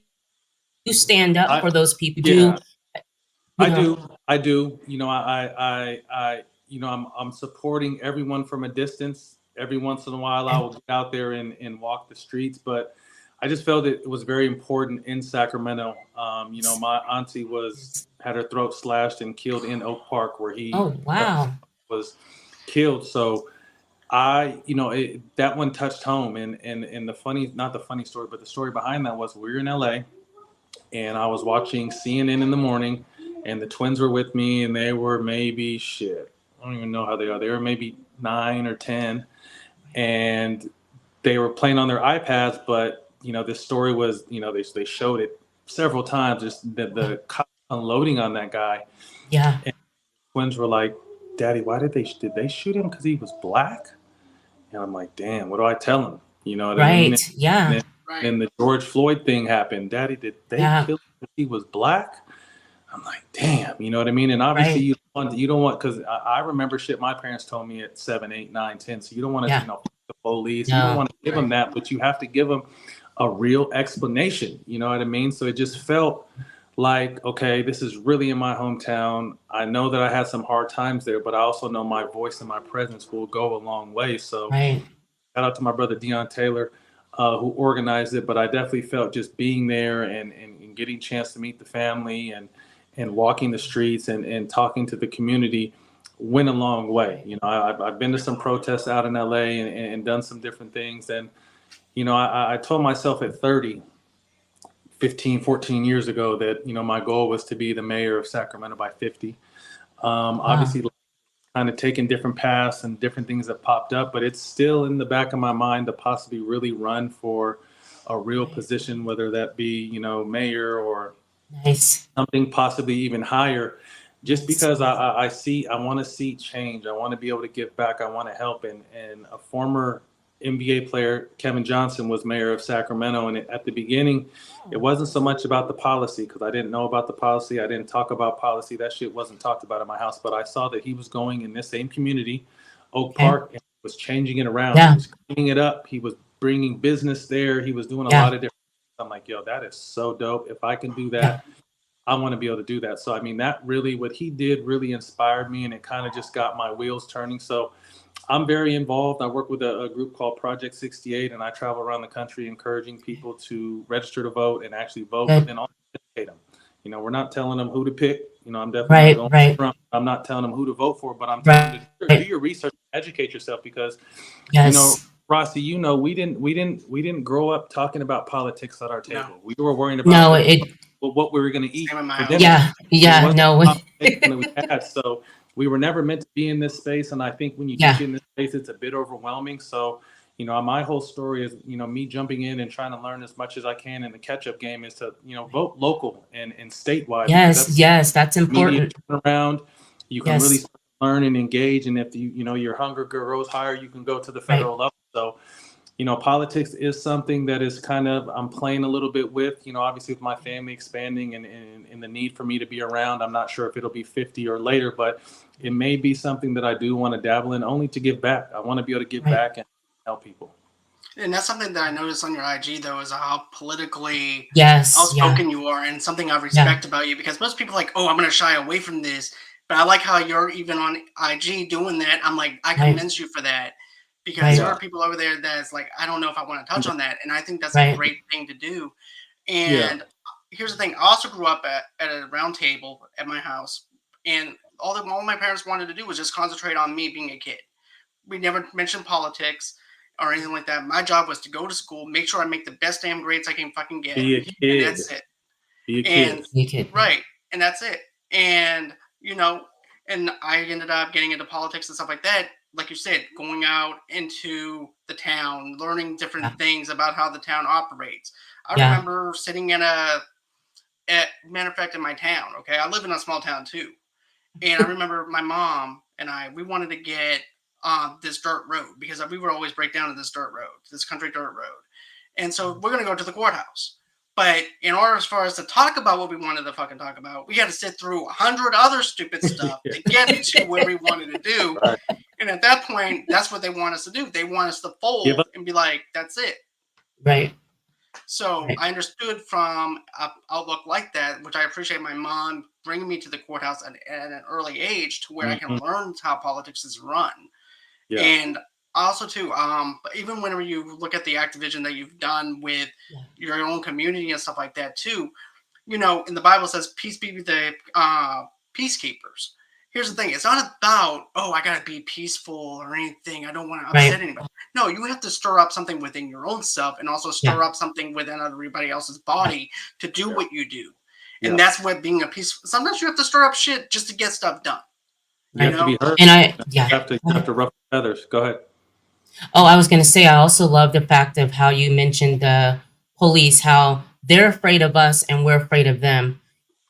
stand up for those people? I do. I'm supporting everyone from a distance. Every once in a while, I will get out there and walk the streets. But I just felt it was very important in Sacramento. My auntie had her throat slashed and killed in Oak Park, where he was killed. So that one touched home, and not the funny story, but the story behind that was, we were in LA, and I was watching CNN in the morning, and the twins were with me, and they were maybe I don't even know how they are. They were maybe 9 or 10, and they were playing on their iPads. But this story was, they showed it several times, just the cops unloading on that guy. Yeah. And twins were like, "Daddy, why did they shoot him? Because he was black?" And I'm like, damn, what do I tell him? You know what I mean? And the George Floyd thing happened. Daddy, did they kill him because he was black? I'm like, damn, you know what I mean? And obviously you don't want, because I remember shit my parents told me at 7, 8, 9, 10. So you don't want to, police. You don't No. want to give them that, but you have to give them a real explanation. You know what I mean? So it just felt like, okay, this is really in my hometown. I know that I had some hard times there, but I also know my voice and my presence will go a long way. So Right. shout out to my brother Dion Taylor, who organized it. But I definitely felt just being there and getting a chance to meet the family and walking the streets and talking to the community went a long way. You know, I've been to some protests out in LA and done some different things. And, you know, I told myself at 30, 15, 14 years ago that, you know, my goal was to be the mayor of Sacramento by 50. Obviously, kind of taken different paths and different things that popped up, but it's still in the back of my mind to possibly really run for a real position, whether that be, you know, mayor or Nice. something possibly even higher, just because I want to see change. I want to be able to give back. I want to help. And a former NBA player, Kevin Johnson, was mayor of Sacramento. And at the beginning, it wasn't so much about the policy, because I didn't know about the policy. I didn't talk about policy. That shit wasn't talked about in my house. But I saw that he was going in this same community, Oak Park, and was changing it around. Yeah. He was cleaning it up. He was bringing business there. He was doing a lot of different things. I'm like, yo, that is so dope. If I can do that, I want to be able to do that. So, I mean, that really, what he did really inspired me, and it kind of just got my wheels turning. So I'm very involved. I work with a group called Project 68, and I travel around the country encouraging people to register to vote and actually vote, but then also educate them. You know, we're not telling them who to pick. You know, I'm definitely not going to Trump. I'm not telling them who to vote for, but I'm telling them to do your research, educate yourself, because, you know, Rossie, you know, we didn't grow up talking about politics at our table. No. We were worrying about what we were going to eat for dinner. We had. So we were never meant to be in this space. And I think when you get in this space, it's a bit overwhelming. So, you know, my whole story is, you know, me jumping in and trying to learn as much as I can in the catch-up game is to, you know, vote local and statewide. That's important. Around, you can really learn and engage. And if you know, your hunger grows higher, you can go to the federal level. So, you know, politics is something that is kind of, I'm playing a little bit with, you know, obviously with my family expanding and the need for me to be around. I'm not sure if it'll be 50 or later, but it may be something that I do want to dabble in, only to give back. I want to be able to give back and help people. And that's something that I noticed on your IG, though, is how politically outspoken you are, and something I respect about you, because most people are like, oh, I'm going to shy away from this. But I like how you're even on IG doing that. I'm like, I commend you for that. Because there are people over there that's like, I don't know if I want to touch on that. And I think that's a great thing to do. And here's the thing. I also grew up at a round table at my house. And all my parents wanted to do was just concentrate on me being a kid. We never mentioned politics or anything like that. My job was to go to school, make sure I make the best damn grades I can fucking get. Be a kid. And that's it. Be a kid. Right. And that's it. And, you know, and I ended up getting into politics and stuff like that. Like you said, going out into the town, learning different things about how the town operates. I remember sitting in matter of fact, in my town, okay? I live in a small town too. And I remember my mom and we wanted to get this dirt road, because we would always break down to this dirt road, this country dirt road. And so we're going to go to the courthouse. But in order for us to talk about what we wanted to fucking talk about, we had to sit through 100 other stupid stuff to get to what we wanted to do. Right. And at that point, that's what they want us to do. They want us to fold and be like, that's it. Right. So I understood from an outlook like that, which I appreciate my mom bringing me to the courthouse at an early age, to where I can learn how politics is run. Yeah. And also too, even whenever you look at the activism that you've done with your own community and stuff like that too, you know, in the Bible says, peace be with the peacekeepers. Here's the thing. It's not about, oh, I got to be peaceful or anything. I don't want to upset anybody. No, you have to stir up something within your own self, and also stir up something within everybody else's body to do what you do. And that's what being a peace. Sometimes you have to stir up shit just to get stuff done. You have to be heard. And you have to ruffle feathers. Go ahead. Oh, I was going to say, I also love the fact of how you mentioned the police, how they're afraid of us and we're afraid of them.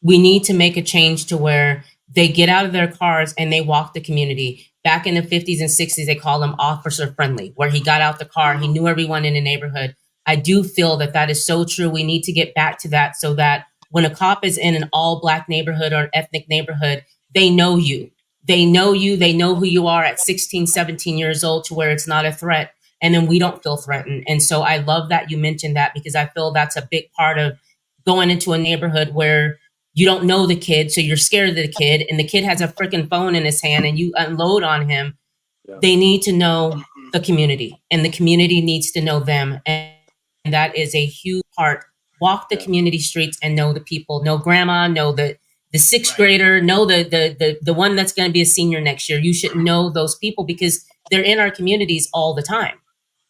We need to make a change to where they get out of their cars and they walk the community. Back in the 50s and 60s, they call them officer friendly, where he got out the car, he knew everyone in the neighborhood. I do feel that that is so true. We need to get back to that, so that when a cop is in an all Black neighborhood or an ethnic neighborhood, they know you. They know you. They know who you are at 16, 17 years old, to where it's not a threat. and then we don't feel threatened. And so I love that you mentioned that, because I feel that's a big part of going into a neighborhood where you don't know the kid, so you're scared of the kid, and the kid has a freaking phone in his hand and you unload on him. Yeah. They need to know the community, and the community needs to know them. And that is a huge part. Walk the community streets and know the people, know grandma, know the sixth grader, know the one that's going to be a senior next year. You should know those people because they're in our communities all the time.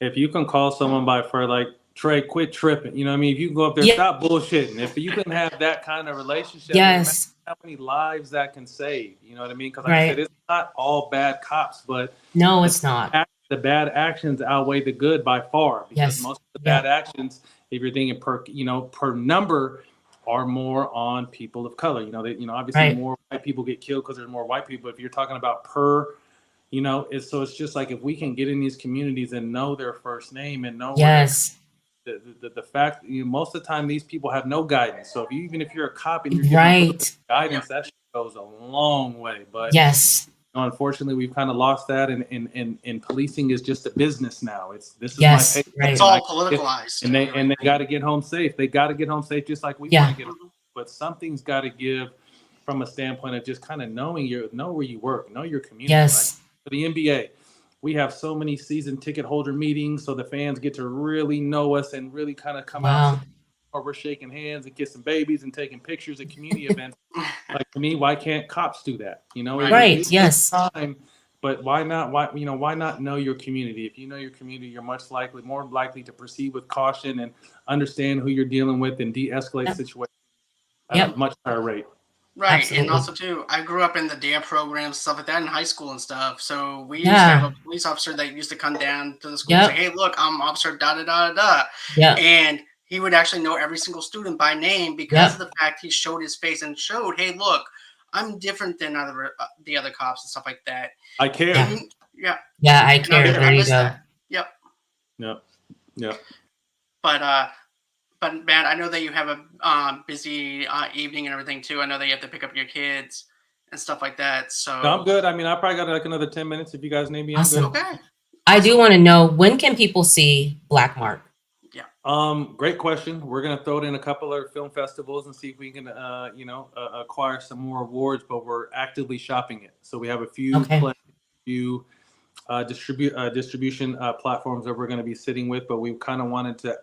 If you can call someone by for like, Trey, quit tripping. You know what I mean? If you can go up there, stop bullshitting. If you can have that kind of relationship, imagine how many lives that can save. You know what I mean? Because like I said, it's not all bad cops, but no, it's not. The bad actions outweigh the good by far, because most of the bad actions, if you're thinking per number, are more on people of color. Obviously more white people get killed because there's more white people. If you're talking about per, it's just like, if we can get in these communities and know their first name and know the fact, most of the time these people have no guidance. So even if you're a cop and you're giving guidance, that shit goes a long way. But unfortunately, we've kind of lost that, and policing is just a business now. This is my pay. It's all politicalized, and they got to get home safe. They got to get home safe, just like we want to get home. But something's got to give from a standpoint of just kind of know where you work, know your community. Like for the NBA, we have so many season ticket holder meetings, so the fans get to really know us and really kind of come out. Or we're shaking hands and kissing babies and taking pictures at community events. Like, to me, why can't cops do that? Time, but why not? Why not know your community? If you know your community, you're more likely to proceed with caution and understand who you're dealing with and de-escalate situations at a much higher rate. Right. Absolutely. And also too, I grew up in the dance programs, stuff like that in high school and stuff. So we used to have a police officer that used to come down to the school and say, "Hey, look, I'm officer da da da da." And he would actually know every single student by name because of the fact he showed his face and showed, "Hey, look, I'm different than the other cops and stuff like that." I care. I care. There you go. Yep. But Matt, I know that you have a busy evening and everything too. I know that you have to pick up your kids and stuff like that. So no, I'm good. I mean, I probably got like another 10 minutes if you guys need me. Awesome. I'm good. Okay. I do want to know, when can people see Black Mark? Great question. We're gonna throw it in a couple of film festivals and see if we can, acquire some more awards. But we're actively shopping it, so we have a few distribution platforms that we're going to be sitting with. But we kind of wanted to,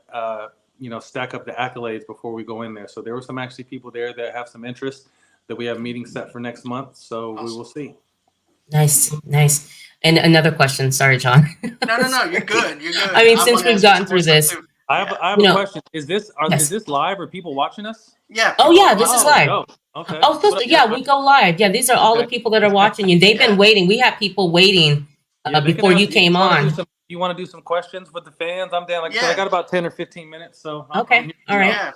stack up the accolades before we go in there. So there were some actually people there that have some interest that we have meetings set for next month. So we will see. Nice. And another question. Sorry, John. No, you're good. I mean, since we've gotten through this. I have a question. Is this live? Are people watching us? Yeah. Oh yeah, this is live. No. Okay. We go live. Yeah, these are all the people that are watching you. They've been waiting. We have people waiting before you came on. You want to do some questions with the fans? I'm down. Like I said, I got about 10 or 15 minutes. So all right. Yeah.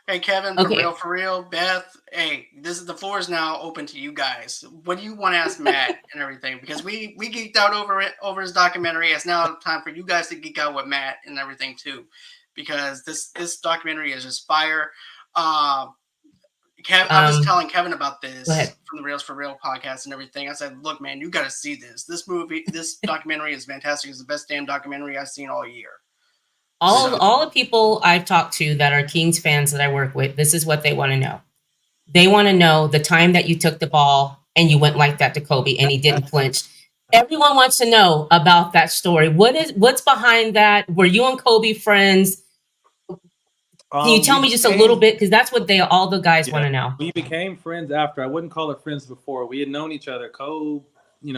Hey Kevin, for real, Beth. Hey, the floor is now open to you guys. What do you want to ask Matt and everything? Because we geeked out over his documentary. It's now time for you guys to geek out with Matt and everything too, because this documentary is just fire. I was telling Kevin about this from the Rails for Real podcast and everything. I said, "Look, man, you got to see this. This documentary is fantastic. It's the best damn documentary I've seen all year." All the people I've talked to that are Kings fans that I work with, this is what they want to know. They want to know the time that you took the ball and you went like that to Kobe and he didn't flinch. Everyone wants to know about that story. What's behind that? Were you and Kobe friends? Can you tell me just a little bit? Because that's what all the guys want to know. We became friends after. I wouldn't call it friends before. We had known each other. Kobe,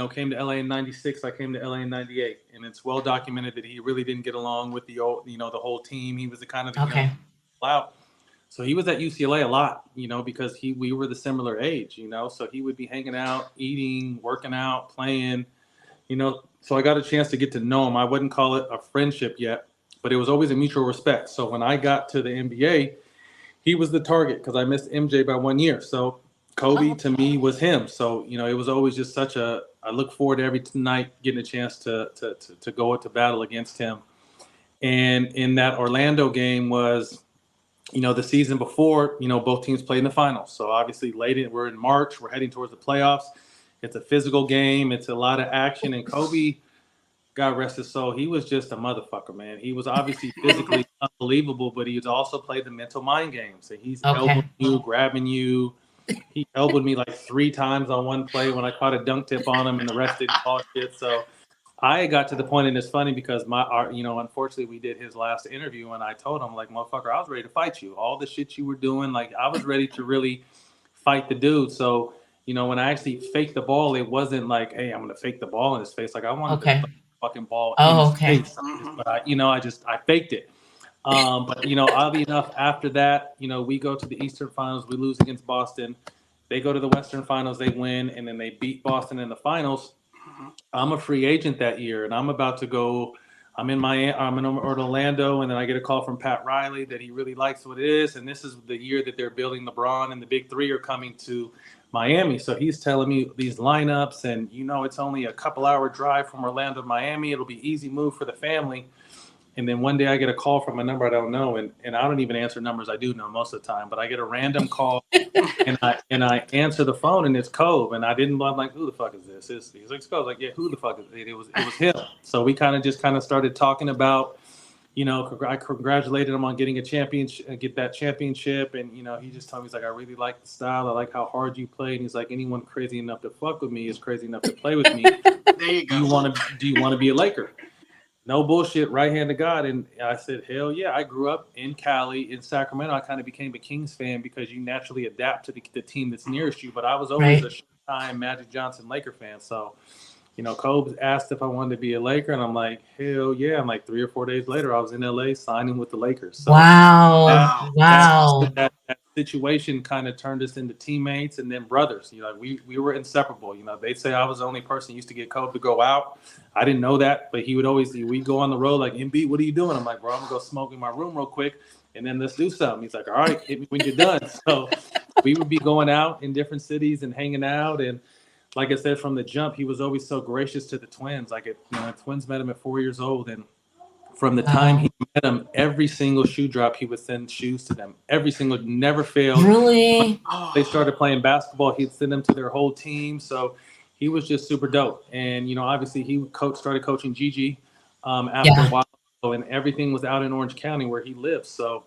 came to LA in '96. I came to LA in '98, and it's well documented that he really didn't get along with the whole team. He was the kind of out. So he was at UCLA a lot, because we were the similar age, So he would be hanging out, eating, working out, playing, So I got a chance to get to know him. I wouldn't call it a friendship yet, but it was always a mutual respect. So when I got to the NBA, he was the target because I missed MJ by 1 year. So Kobe to me was him. So, it was always just I look forward to every night getting a chance to go to battle against him. And in that Orlando game was, the season before, both teams played in the finals. So obviously we're in March, we're heading towards the playoffs. It's a physical game. It's a lot of action. And Kobe, God rest his soul, he was just a motherfucker, man. He was obviously physically unbelievable, but he was also played the mental mind games. So he's elbowing Okay. you, grabbing you. He elbowed me like 3 times on one play when I caught a dunk tip on him, and the rest didn't call shit. So I got to the point, and it's funny because unfortunately, we did his last interview, and I told him, like, motherfucker, I was ready to fight you. All the shit you were doing, like, I was ready to really fight the dude. So, when I actually faked the ball, it wasn't like, hey, I'm gonna fake the ball in his face. Like, I wanted to Okay. play the fucking ball in Oh, his okay. face. But I faked it. But oddly enough, after that, we go to the Eastern Finals. We lose against Boston. They go to the Western Finals. They win, and then they beat Boston in the finals. I'm a free agent that year, and I'm about to go. I'm in Orlando, and then I get a call from Pat Riley that he really likes what it is, and this is the year that they're building LeBron, and the Big Three are coming to Miami. So he's telling me these lineups, and it's only a couple-hour drive from Orlando to Miami. It'll be easy move for the family. And then one day I get a call from a number I don't know, and I don't even answer numbers I do know most of the time, but I get a random call, and I answer the phone, and it's Cove, and I'm like, who the fuck is this? He's like, Cove. Like, yeah, who the fuck is it? It was him. So we kind of started talking about, I congratulated him on getting a championship, get that championship, and he just told me, he's like, I really like the style, I like how hard you play, and he's like, anyone crazy enough to fuck with me is crazy enough to play with me. There you go. Do you want to be a Laker? No bullshit, right hand to God. And I said, hell yeah. I grew up in Cali, in Sacramento. I kind of became a Kings fan because you naturally adapt to the team that's nearest you. But I was always a Showtime Magic Johnson Laker fan. So, Kobe asked if I wanted to be a Laker, and I'm like, hell yeah. I'm like 3 or 4 days later, I was in LA signing with the Lakers. So wow. that situation kind of turned us into teammates and then brothers. We were inseparable. They'd say I was the only person who used to get Kobe to go out. I didn't know that, but he would always, we'd go on the road like, MB, what are you doing? I'm like, bro, I'm gonna go smoke in my room real quick, and then let's do something. He's like, all right, hit me when you're done. So we would be going out in different cities and hanging out. And like I said, from the jump, he was always so gracious to the twins. Like, twins met him at 4 years old, and from the time he met them, every single shoe drop, he would send shoes to them. Every single, never failed. Really? They started playing basketball, he'd send them to their whole team. So he was just super dope. And, obviously he started coaching Gigi after a while, and everything was out in Orange County where he lives. So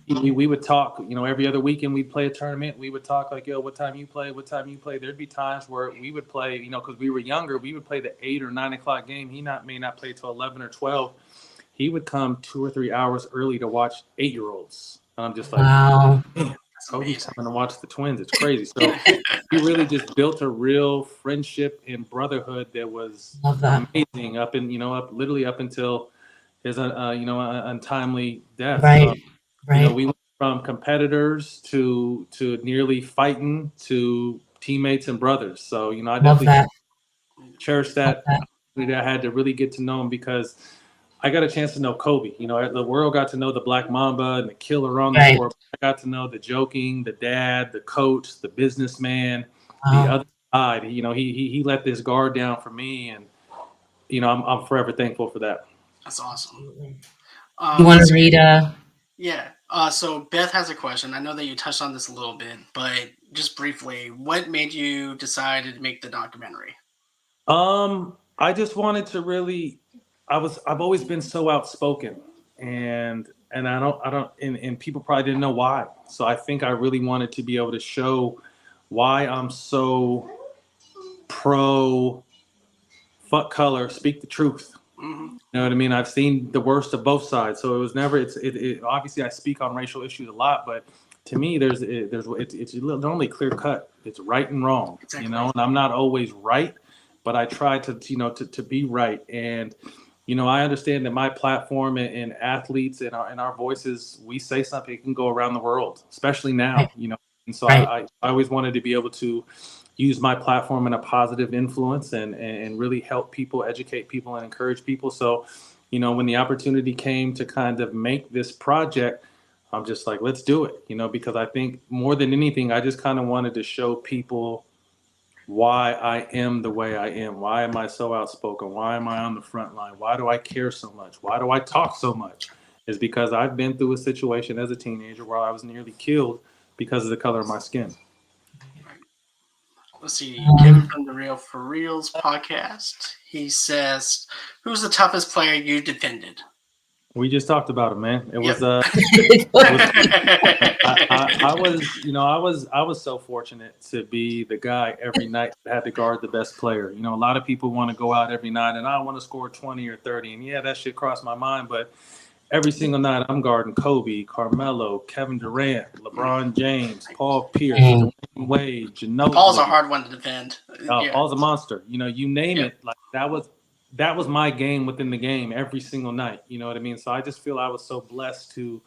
we would talk, every other weekend we'd play a tournament. We would talk like, yo, what time you play? What time you play? There'd be times where we would play, because we were younger, we would play the 8 or 9 o'clock game. He may not play till 11 or 12. He would come 2 or 3 hours early to watch 8-year-olds. And I'm just like, wow. Kobe's coming to watch the twins. It's crazy. So he really just built a real friendship and brotherhood that was amazing up until his untimely death. Right. We went from competitors to nearly fighting to teammates and brothers. So I definitely cherish that. I had to really get to know him because I got a chance to know Kobe. The world got to know the Black Mamba and the killer on the court. I got to know the joking, the dad, the coach, the businessman, the other side. He let this guard down for me, and I'm forever thankful for that. That's awesome. You want to read? Yeah. So Beth has a question. I know that you touched on this a little bit, but just briefly, what made you decide to make the documentary? I just wanted to really. I've always been so outspoken, and I don't and people probably didn't know why. So I think I really wanted to be able to show why I'm so pro fuck color, speak the truth. You know what I mean? I've seen the worst of both sides. So it was never. It obviously I speak on racial issues a lot, but to me, it's normally clear cut. It's right and wrong. Exactly. And I'm not always right, but I try to to be right. And I understand that my platform and athletes and our voices, we say something, it can go around the world, especially now. And so I always wanted to be able to use my platform in a positive influence and really help people, educate people, and encourage people. So, when the opportunity came to kind of make this project, I'm just like, let's do it, because I think more than anything, I just kind of wanted to show people why I am the way I am. Why am I so outspoken? Why am I on the front line? Why do I care so much? Why do I talk so much? Is because I've been through a situation as a teenager where I was nearly killed because of the color of my skin. Let's see, Kevin from the Real for Reals podcast. He says, Who's the toughest player you defended? We just talked about it, man. It Yep. was I was so fortunate to be the guy every night that had to guard the best player. You know, a lot of people want to go out every night and I want to score 20 or 30. And yeah, that shit crossed my mind. But every single night I'm guarding Kobe, Carmelo, Kevin Durant, LeBron James, Paul Pierce, Dwayne Wade, Ginobili. Paul's a hard one to defend. Yeah. Paul's a monster. You know, you name it. Like that was my game within the game every single night. You know what I mean? So I just feel I was so blessed to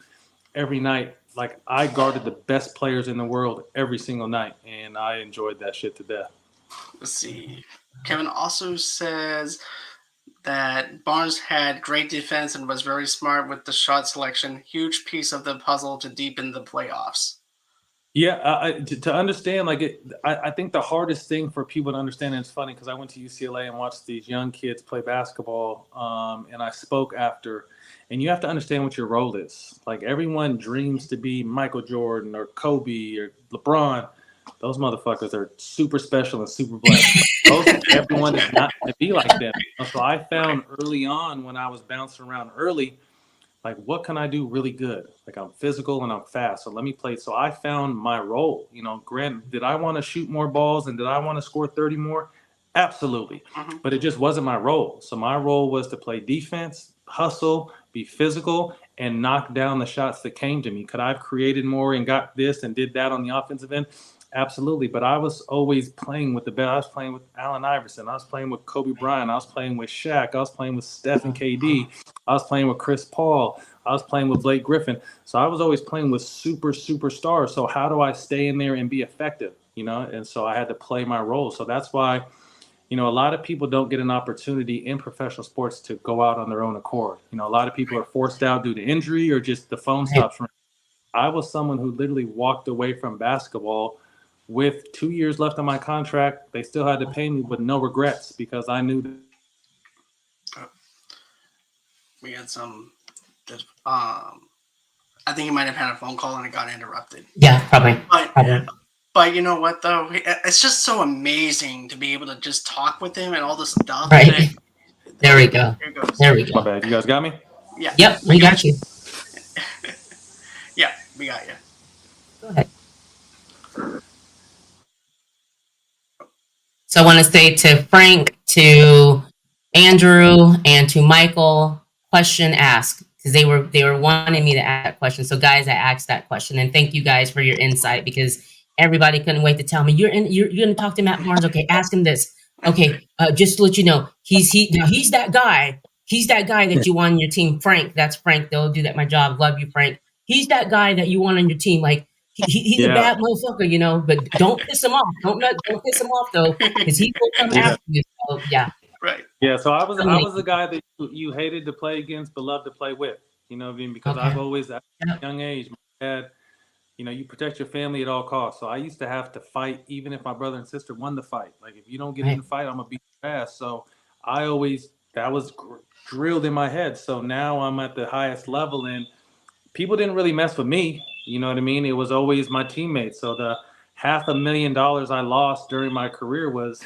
every night, like I guarded the best players in the world every single night, and I enjoyed that shit to death. Let's see. Kevin also says that Barnes had great defense and was very smart with the shot selection. Huge piece of the puzzle to deepen the playoffs. Yeah, to understand, like I think the hardest thing for people to understand, and it's funny because I went to UCLA and watched these young kids play basketball, and I spoke after, and you have to understand what your role is. Like everyone dreams to be Michael Jordan or Kobe or LeBron. Those motherfuckers are super special and super blessed. Everyone is not going to be like them. So I found early on when I was bouncing around early, like, what can I do really good? Like, I'm physical and I'm fast, so let me play. So I found my role. You know, granted, did I want to shoot more balls and did I want to score 30 more? Absolutely. Mm-hmm. But it just wasn't my role. So my role was to play defense, hustle, be physical, and knock down the shots that came to me. Could I have created more and got this and did that on the offensive end? Absolutely. But I was always playing with the best. I was playing with Allen Iverson. I was playing with Kobe Bryant. I was playing with Shaq. I was playing with Steph and KD. I was playing with Chris Paul. I was playing with Blake Griffin. So I was always playing with superstars. So how do I stay in there and be effective? You know, and so I had to play my role. So that's why, you know, a lot of people don't get an opportunity in professional sports to go out on their own accord. You know, a lot of people are forced out due to injury or just the phone stops ringing. I was someone who literally walked away from basketball with 2 years left on my contract. They still had to pay me, but no regrets because I knew that. We had some. I think he might have had a phone call and it got interrupted. Yeah, probably. But you know what though? It's just so amazing to be able to just talk with him and all this stuff. Right. There we go. There we go. My bad. You guys got me? Yeah. Yep, we got you. Yeah, we got you. Go ahead. So I want to say to Frank, to Andrew, and to Michael, question asked, because they were wanting me to ask that question. So guys, I asked that question, and thank you guys for your insight because everybody couldn't wait to tell me you're going to talk to Matt Barnes. Okay, ask him this. Okay, just to let you know, he's that guy. He's that guy that you want on your team, Frank. That's Frank. They'll do that. My job. Love you, Frank. He's that guy that you want on your team. Like he's a bad motherfucker, you know. But don't piss him off. Don't piss him off though, because he will come after you. So, yeah. Right. Yeah. So I was the guy that you hated to play against, but loved to play with. You know what I mean? Because I've always at a young age, my dad. You know, you protect your family at all costs. So I used to have to fight, even if my brother and sister won the fight. Like, if you don't get in the fight, I'm going to beat your ass. So that was drilled in my head. So now I'm at the highest level, and people didn't really mess with me. You know what I mean? It was always my teammates. So the $500,000 I lost during my career was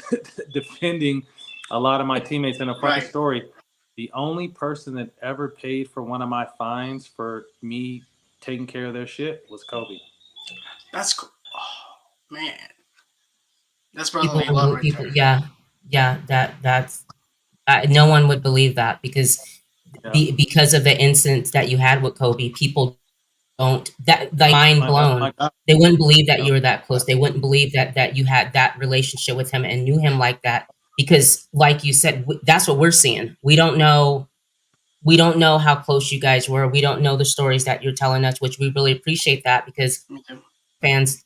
defending a lot of my teammates. And a funny story, the only person that ever paid for one of my fines for me taking care of their shit was Kobe. That's cool. Oh, man. That's brotherly love right there. Yeah. That's no one would believe that because of the incidents that you had with Kobe. People don't mind blown. They wouldn't believe that you were that close. They wouldn't believe that you had that relationship with him and knew him like that. Because, like you said, that's what we're seeing. We don't know how close you guys were. We don't know the stories that you're telling us, which we really appreciate that because fans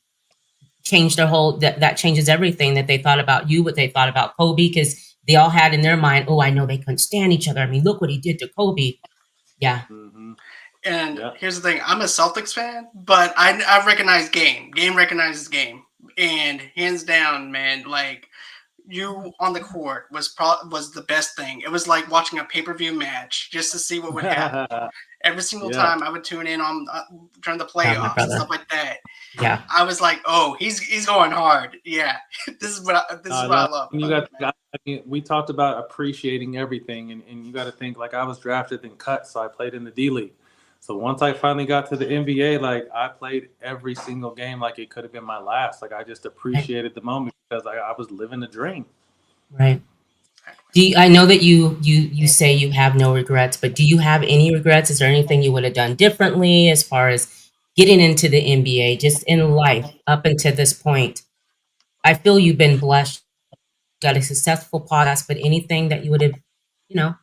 change their whole, that changes everything that they thought about you, what they thought about Kobe, because they all had in their mind, oh, I know they couldn't stand each other. I mean, look what he did to Kobe. Yeah. Mm-hmm. And here's the thing. I'm a Celtics fan, but I recognize game. Game recognizes game. And hands down, man, like, you on the court was the best thing. It was like watching a pay-per-view match just to see what would happen. Every single Yeah. time I would tune in on during the my playoffs and brother. stuff like that. Yeah. I was like, oh, he's going hard. Yeah, this is what I love. You About got. I mean, we talked about appreciating everything, and you got to think like I was drafted and cut, so I played in the D League. So once I finally got to the NBA, like I played every single game like it could have been my last. Like I just appreciated the moment because I was living the dream. Right. I know that you say you have no regrets, but do you have any regrets? Is there anything you would have done differently as far as getting into the NBA, just in life up until this point? I feel you've been blessed, got a successful podcast, but anything that you would have, you know,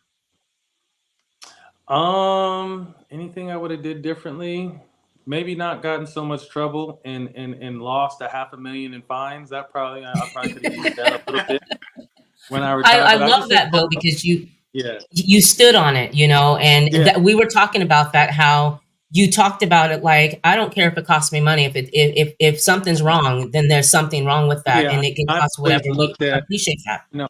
Anything I would have did differently? Maybe not gotten so much trouble and lost $500,000 in fines. That probably I probably could have used that a little bit when I retired. I But I love just think, that though because yeah, you stood on it, and yeah, that we were talking about that, how you talked about it like, I don't care if it costs me money. If something's wrong, then there's something wrong with that, yeah. and it can I cost always whatever. We looked at, appreciate that. you know,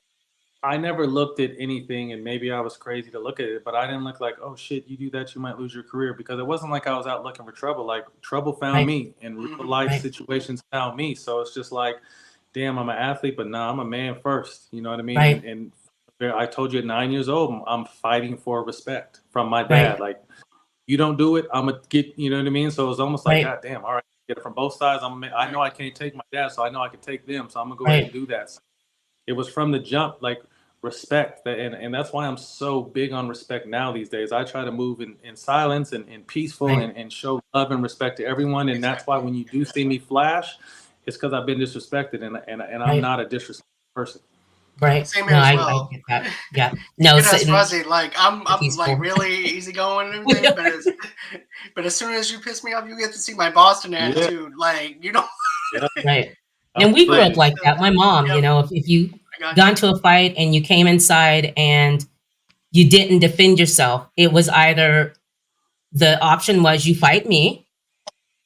I never looked at anything, and maybe I was crazy to look at it, but I didn't look like, oh shit, you do that, you might lose your career, because it wasn't like I was out looking for trouble. Like trouble found Right, me, and real life right, situations found me. So it's just like, damn, I'm an athlete, but nah, I'm a man first. You know what I mean? right, And I told you at 9 years old, I'm fighting for respect from my right, dad. Like, you don't do it, I'm gonna get. You know what I mean? So it's almost like, right, God damn, all right, get it from both sides. I know I can't take my dad, so I know I can take them. So I'm gonna go ahead and right, do that. So it was from the jump, like respect, and that's why I'm so big on respect now these days. I try to move in silence and peaceful, right, and show love and respect to everyone. And that's why exactly. when you do see me flash, it's because I've been disrespected, and I'm right, not a disrespectful person. right. Same here No, as I well. get that. Yeah. You No, could so, ask Rossie. Like I'm like peaceful. really easygoing and everything, but as soon as you piss me off, you get to see my Boston Yeah, attitude. Like yeah. Right. And we grew but up like still, that. My mom, yep, if you I got got you. into a fight and you came inside and you didn't defend yourself, it was either the option was you fight me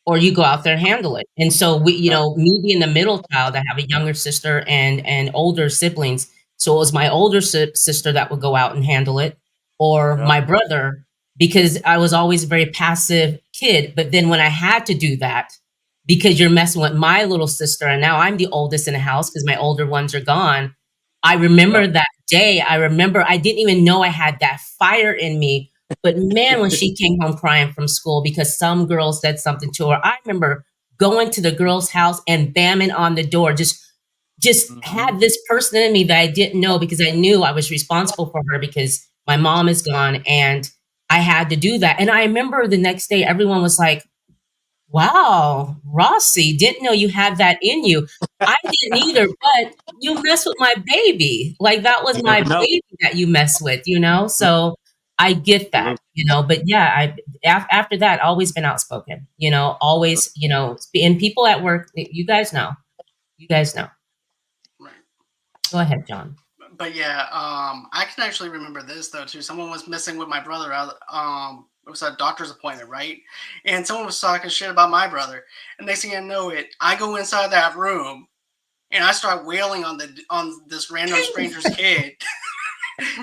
or you go out there and handle it. And so we, Yeah, me being the middle child, I have a younger sister and older siblings. So it was my older sister that would go out and handle it, or yeah, my brother, because I was always a very passive kid. But then when I had to do that, because you're messing with my little sister, and now I'm the oldest in the house because my older ones are gone. I yeah. remember that day. I remember I didn't even know I had that fire in me, but man, when she came home crying from school because some girl said something to her, I remember going to the girl's house and bamming on the door. Just Hmm. had this person in me that I didn't know because I knew I was responsible for her because my mom is gone and I had to do that. And I remember the next day, everyone was like, "Wow, Rossie, didn't know you had that in you." I didn't either, but you mess with my baby. Like that was You my never know. baby that you mess with. So I get that, Absolutely. but yeah, after that, always been outspoken, always, and people at work, you guys know. Right. Go ahead, John. But yeah, I can actually remember this though too. Someone was messing with my brother. It was a doctor's appointment, right? And someone was talking shit about my brother. And next thing I know, I go inside that room and I start wailing on this random stranger's kid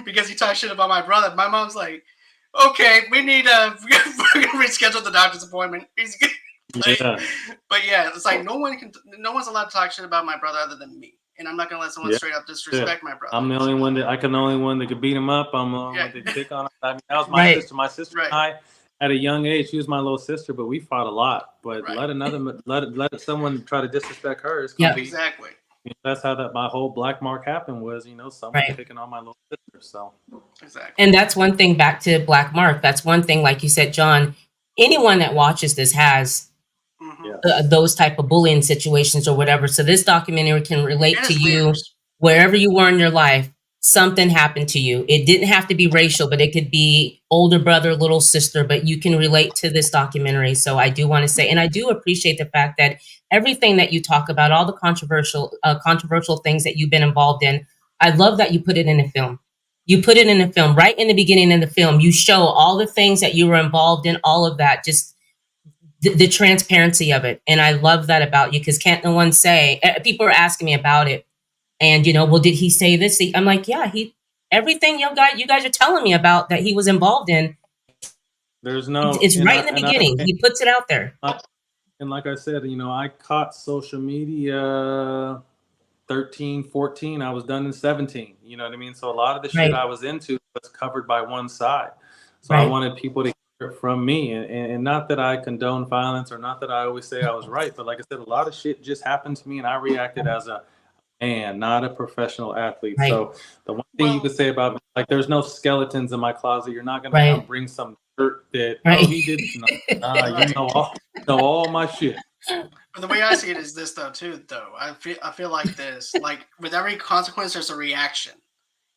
because he talked shit about my brother. My mom's like, "Okay, we need we're gonna reschedule the doctor's appointment." He's like, Yeah, but yeah, it's like no one's allowed to talk shit about my brother other than me, and I'm not gonna let someone yeah. straight up Yeah. disrespect my brother. I'm the only one that I can the only one that could beat him up. I'm the only Yeah, one that pick on him. I mean, that was my Right, sister. My sister right, and I, at a young age, she was my little sister, but we fought a lot. But right, let someone try to disrespect her, it's gonna yeah, be. exactly, That's how that my whole black mark happened was, someone right. picking on my little sister. So exactly. And that's one thing back to Black Mark. That's one thing, like you said, John, anyone that watches this has Hmm. yeah, those type of bullying situations or whatever. So this documentary can relate And to his you leaders, wherever you were in your life. Something happened to you. It didn't have to be racial, but it could be older brother, little sister, but you can relate to this documentary. So I do want to say, and I do appreciate the fact that everything that you talk about, all the controversial things that you've been involved in, I love that you put it in a film. You put it in a film right in the beginning of the film. You show all the things that you were involved in, all of that, just the transparency of it. And I love that about you because can't no one say, people are asking me about it. And, well, did he say this? I'm like, yeah, everything you guys are telling me about that he was involved in, There's no, It's right in the beginning. He puts it out there. And like I said, I caught social media 13, 14. I was done in 17. You know what I mean? So a lot of the shit I was into was covered by one side. So I wanted people to hear it from me. And not that I condone violence or not that I always say I was right, but like I said, a lot of shit just happened to me and I reacted as a man, not a professional athlete. So the one thing you could say about me, like, there's no skeletons in my closet. You're not going to come bring some dirt that, oh, he did. Nah, you know all my shit. But the way I see it is this though, I feel like this. Like with every consequence, there's a reaction.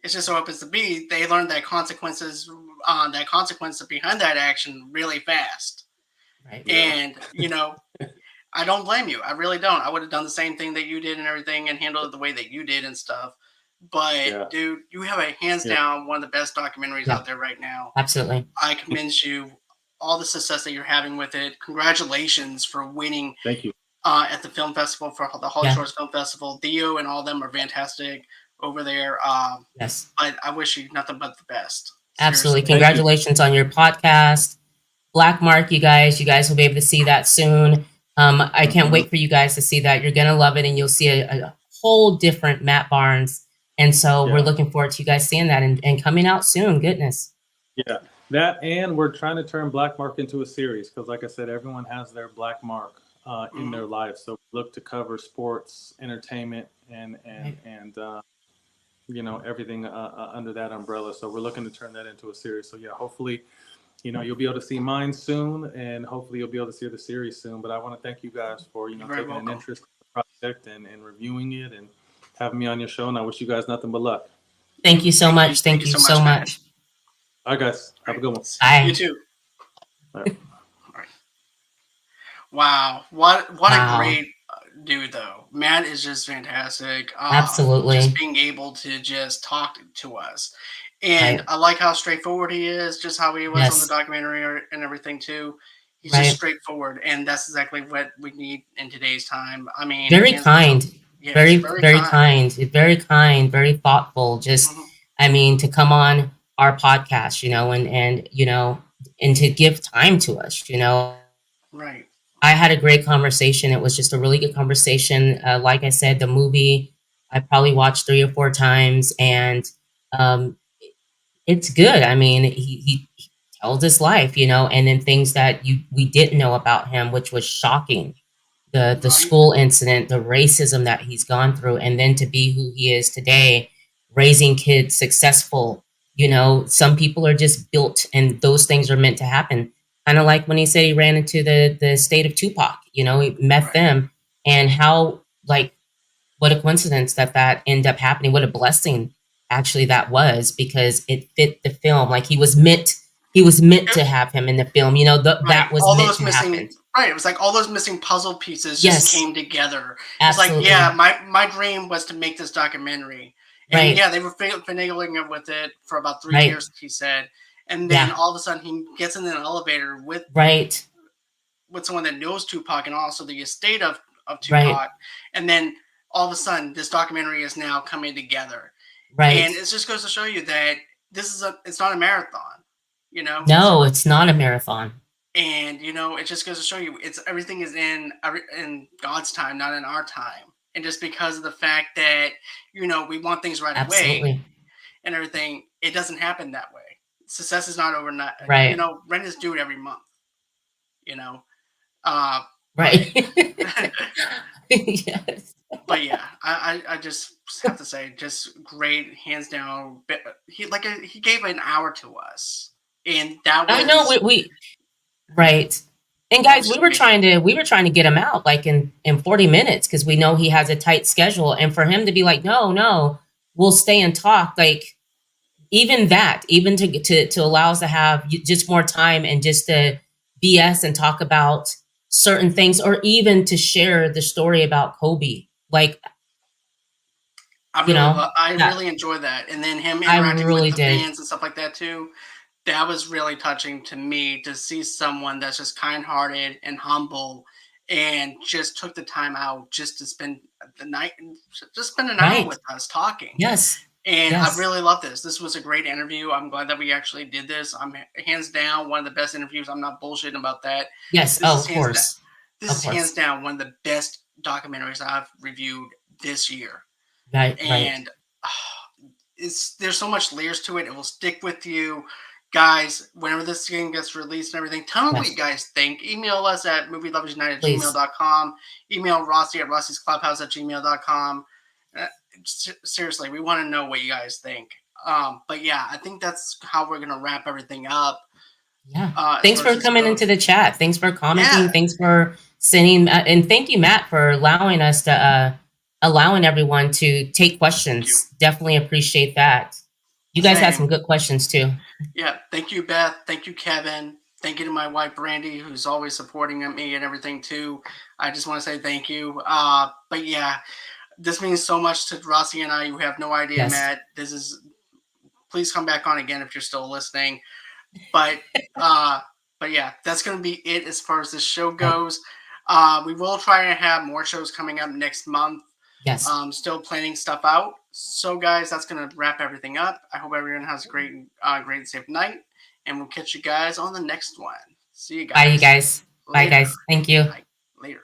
It just so happens to be they learned that consequence behind that action really fast. Right. And I don't blame you. I really don't. I would have done the same thing that you did and everything and handled it the way that you did and stuff. But dude, you have a hands down one of the best documentaries out there right now. Absolutely. I commend you all the success that you're having with it. Congratulations for winning. Thank you. At the film festival for the Hollywood Shorts Film Festival. Dio and all of them are fantastic over there. Yes. But I wish you nothing but the best. Absolutely. Congratulations on your podcast. Black Mark, you guys will be able to see that soon. I can't wait for you guys to see that. You're going to love it, and you'll see a whole different Matt Barnes. And so we're looking forward to you guys seeing that and coming out soon. Goodness. Yeah, that, and we're trying to turn Black Mark into a series because, like I said, everyone has their Black Mark in their life. So look to cover sports, entertainment, and everything under that umbrella. So we're looking to turn that into a series. So yeah, hopefully, you'll be able to see mine soon, and hopefully you'll be able to see the series soon. But I want to thank you guys for taking an interest in the project and reviewing it and having me on your show. And I wish you guys nothing but luck. Thank you so much. Thank you so much. All right, guys. Have a good one. Bye. You too. All right. Wow. What a great dude, though. Matt is just fantastic. Absolutely. Just being able to just talk to us. And I like how straightforward he is, just how he was on the documentary and everything, too. He's just straightforward. And that's exactly what we need in today's time. I mean, very kind. Yes, very kind. Very kind, very thoughtful. Just, I mean, to come on our podcast, and to give time to us, Right. I had a great conversation. It was just a really good conversation. Like I said, the movie I probably watched 3 or 4 times, and it's good. I mean, he tells his life, and then things that we didn't know about him, which was shocking. The school incident, the racism that he's gone through, and then to be who he is today, raising kids, successful. Some people are just built, and those things are meant to happen. Kind of like when he said he ran into the state of Tupac, he met them, and how, what a coincidence that ended up happening. What a blessing actually that was, because it fit the film. Like he was meant to have him in the film. That was all meant those to missing happen. Right. It was like all those missing puzzle pieces just came together. Absolutely. It's like, my dream was to make this documentary. And they were finagling with it for about 3 years, he said. And then all of a sudden he gets in an elevator with someone that knows Tupac and also the estate of Tupac. And then all of a sudden this documentary is now coming together. And it just goes to show you that it's not a marathon, No, it's not a marathon. And it just goes to show you everything is in God's time, not in our time. And just because of the fact that we want things right away and everything, it doesn't happen that way. Success is not overnight. Rent is due every month. Yes. But yeah, I just have to say, just great, hands down. He gave an hour to us, and that was. I know we right. And guys, we were trying to get him out like in 40 minutes because we know he has a tight schedule, and for him to be like, no, we'll stay and talk, like. Even to allow us to have just more time and just to BS and talk about certain things, or even to share the story about Kobe. Like, I really enjoyed that. And then him interacting with the fans and stuff like that too. That was really touching to me, to see someone that's just kind-hearted and humble and just took the time out just to spend the night, just spend an hour with us talking. Yes. And I Yes. really love this. This was a great interview. I'm glad that we actually did this. I'm hands down one of the best interviews. I'm not bullshitting about that. Yes. This Oh, is of hands down. course. This Of is hands course. down one of the best documentaries I've reviewed this year. Right. Right. And there's so much layers to it. It will stick with you. Guys, whenever this game gets released and everything, tell me what Yes. you guys think. Email us at movieloversunite at Please. gmail.com. Email Rossie at rossiesclubhouse at gmail.com. Seriously, we want to know what you guys think. But yeah, I think that's how we're going to wrap everything up. Yeah. As Thanks far as for this coming goes. into the chat. Thanks for commenting. Yeah. Thanks for sending, and thank you, Matt, for allowing us to, allowing everyone to take questions. Definitely appreciate that. You guys had Same. some good questions too. Yeah. Thank you, Beth. Thank you, Kevin. Thank you to my wife, Brandy, who's always supporting me and everything too. I just want to say thank you. But yeah, this means so much to Rossie and I. You have no idea, Yes. Matt. Please come back on again if you're still listening. But yeah, that's gonna be it as far as this show goes. We will try and have more shows coming up next month. Yes. Still planning stuff out. So guys, that's gonna wrap everything up. I hope everyone has a great and safe night, and we'll catch you guys on the next one. See you guys. Bye, you guys. Later. Bye, guys. Thank you. Later.